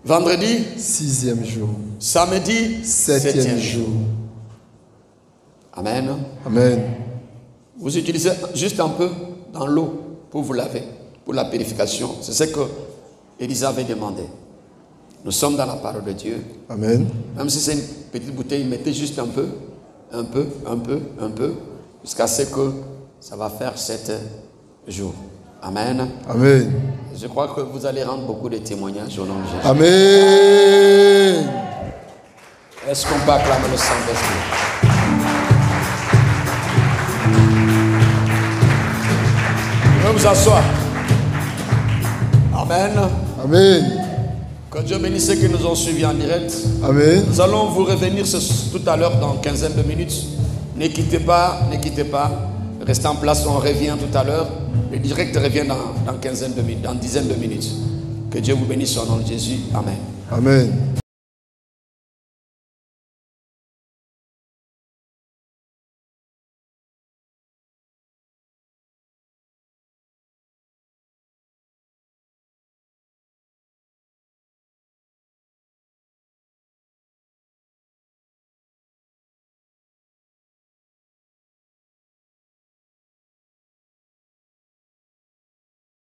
B: vendredi,
A: 6e jour.
B: samedi,
A: 7e jour.
B: Amen.
A: Amen.
B: Vous utilisez juste un peu dans l'eau pour vous laver, pour la purification. C'est ce que Élisa avait demandé. Nous sommes dans la parole de Dieu.
A: Amen.
B: Même si c'est une petite bouteille, mettez juste un peu, jusqu'à ce que ça va faire 7 jours. Amen.
A: Amen.
B: Je crois que vous allez rendre beaucoup de témoignages au nom de Jésus.
A: Amen.
B: Est-ce qu'on peut acclamer le Saint-Esprit? Vous pouvez vous asseoir. Amen.
A: Amen.
B: Que Dieu bénisse ceux qui nous ont suivis en direct.
A: Amen.
B: Nous allons vous revenir tout à l'heure dans 15 de minutes. Ne quittez pas, ne quittez pas. Restez en place, on revient tout à l'heure. Le direct revient dans 15 de minutes, dans 10 de minutes. Que Dieu vous bénisse au nom de Jésus. Amen.
A: Amen.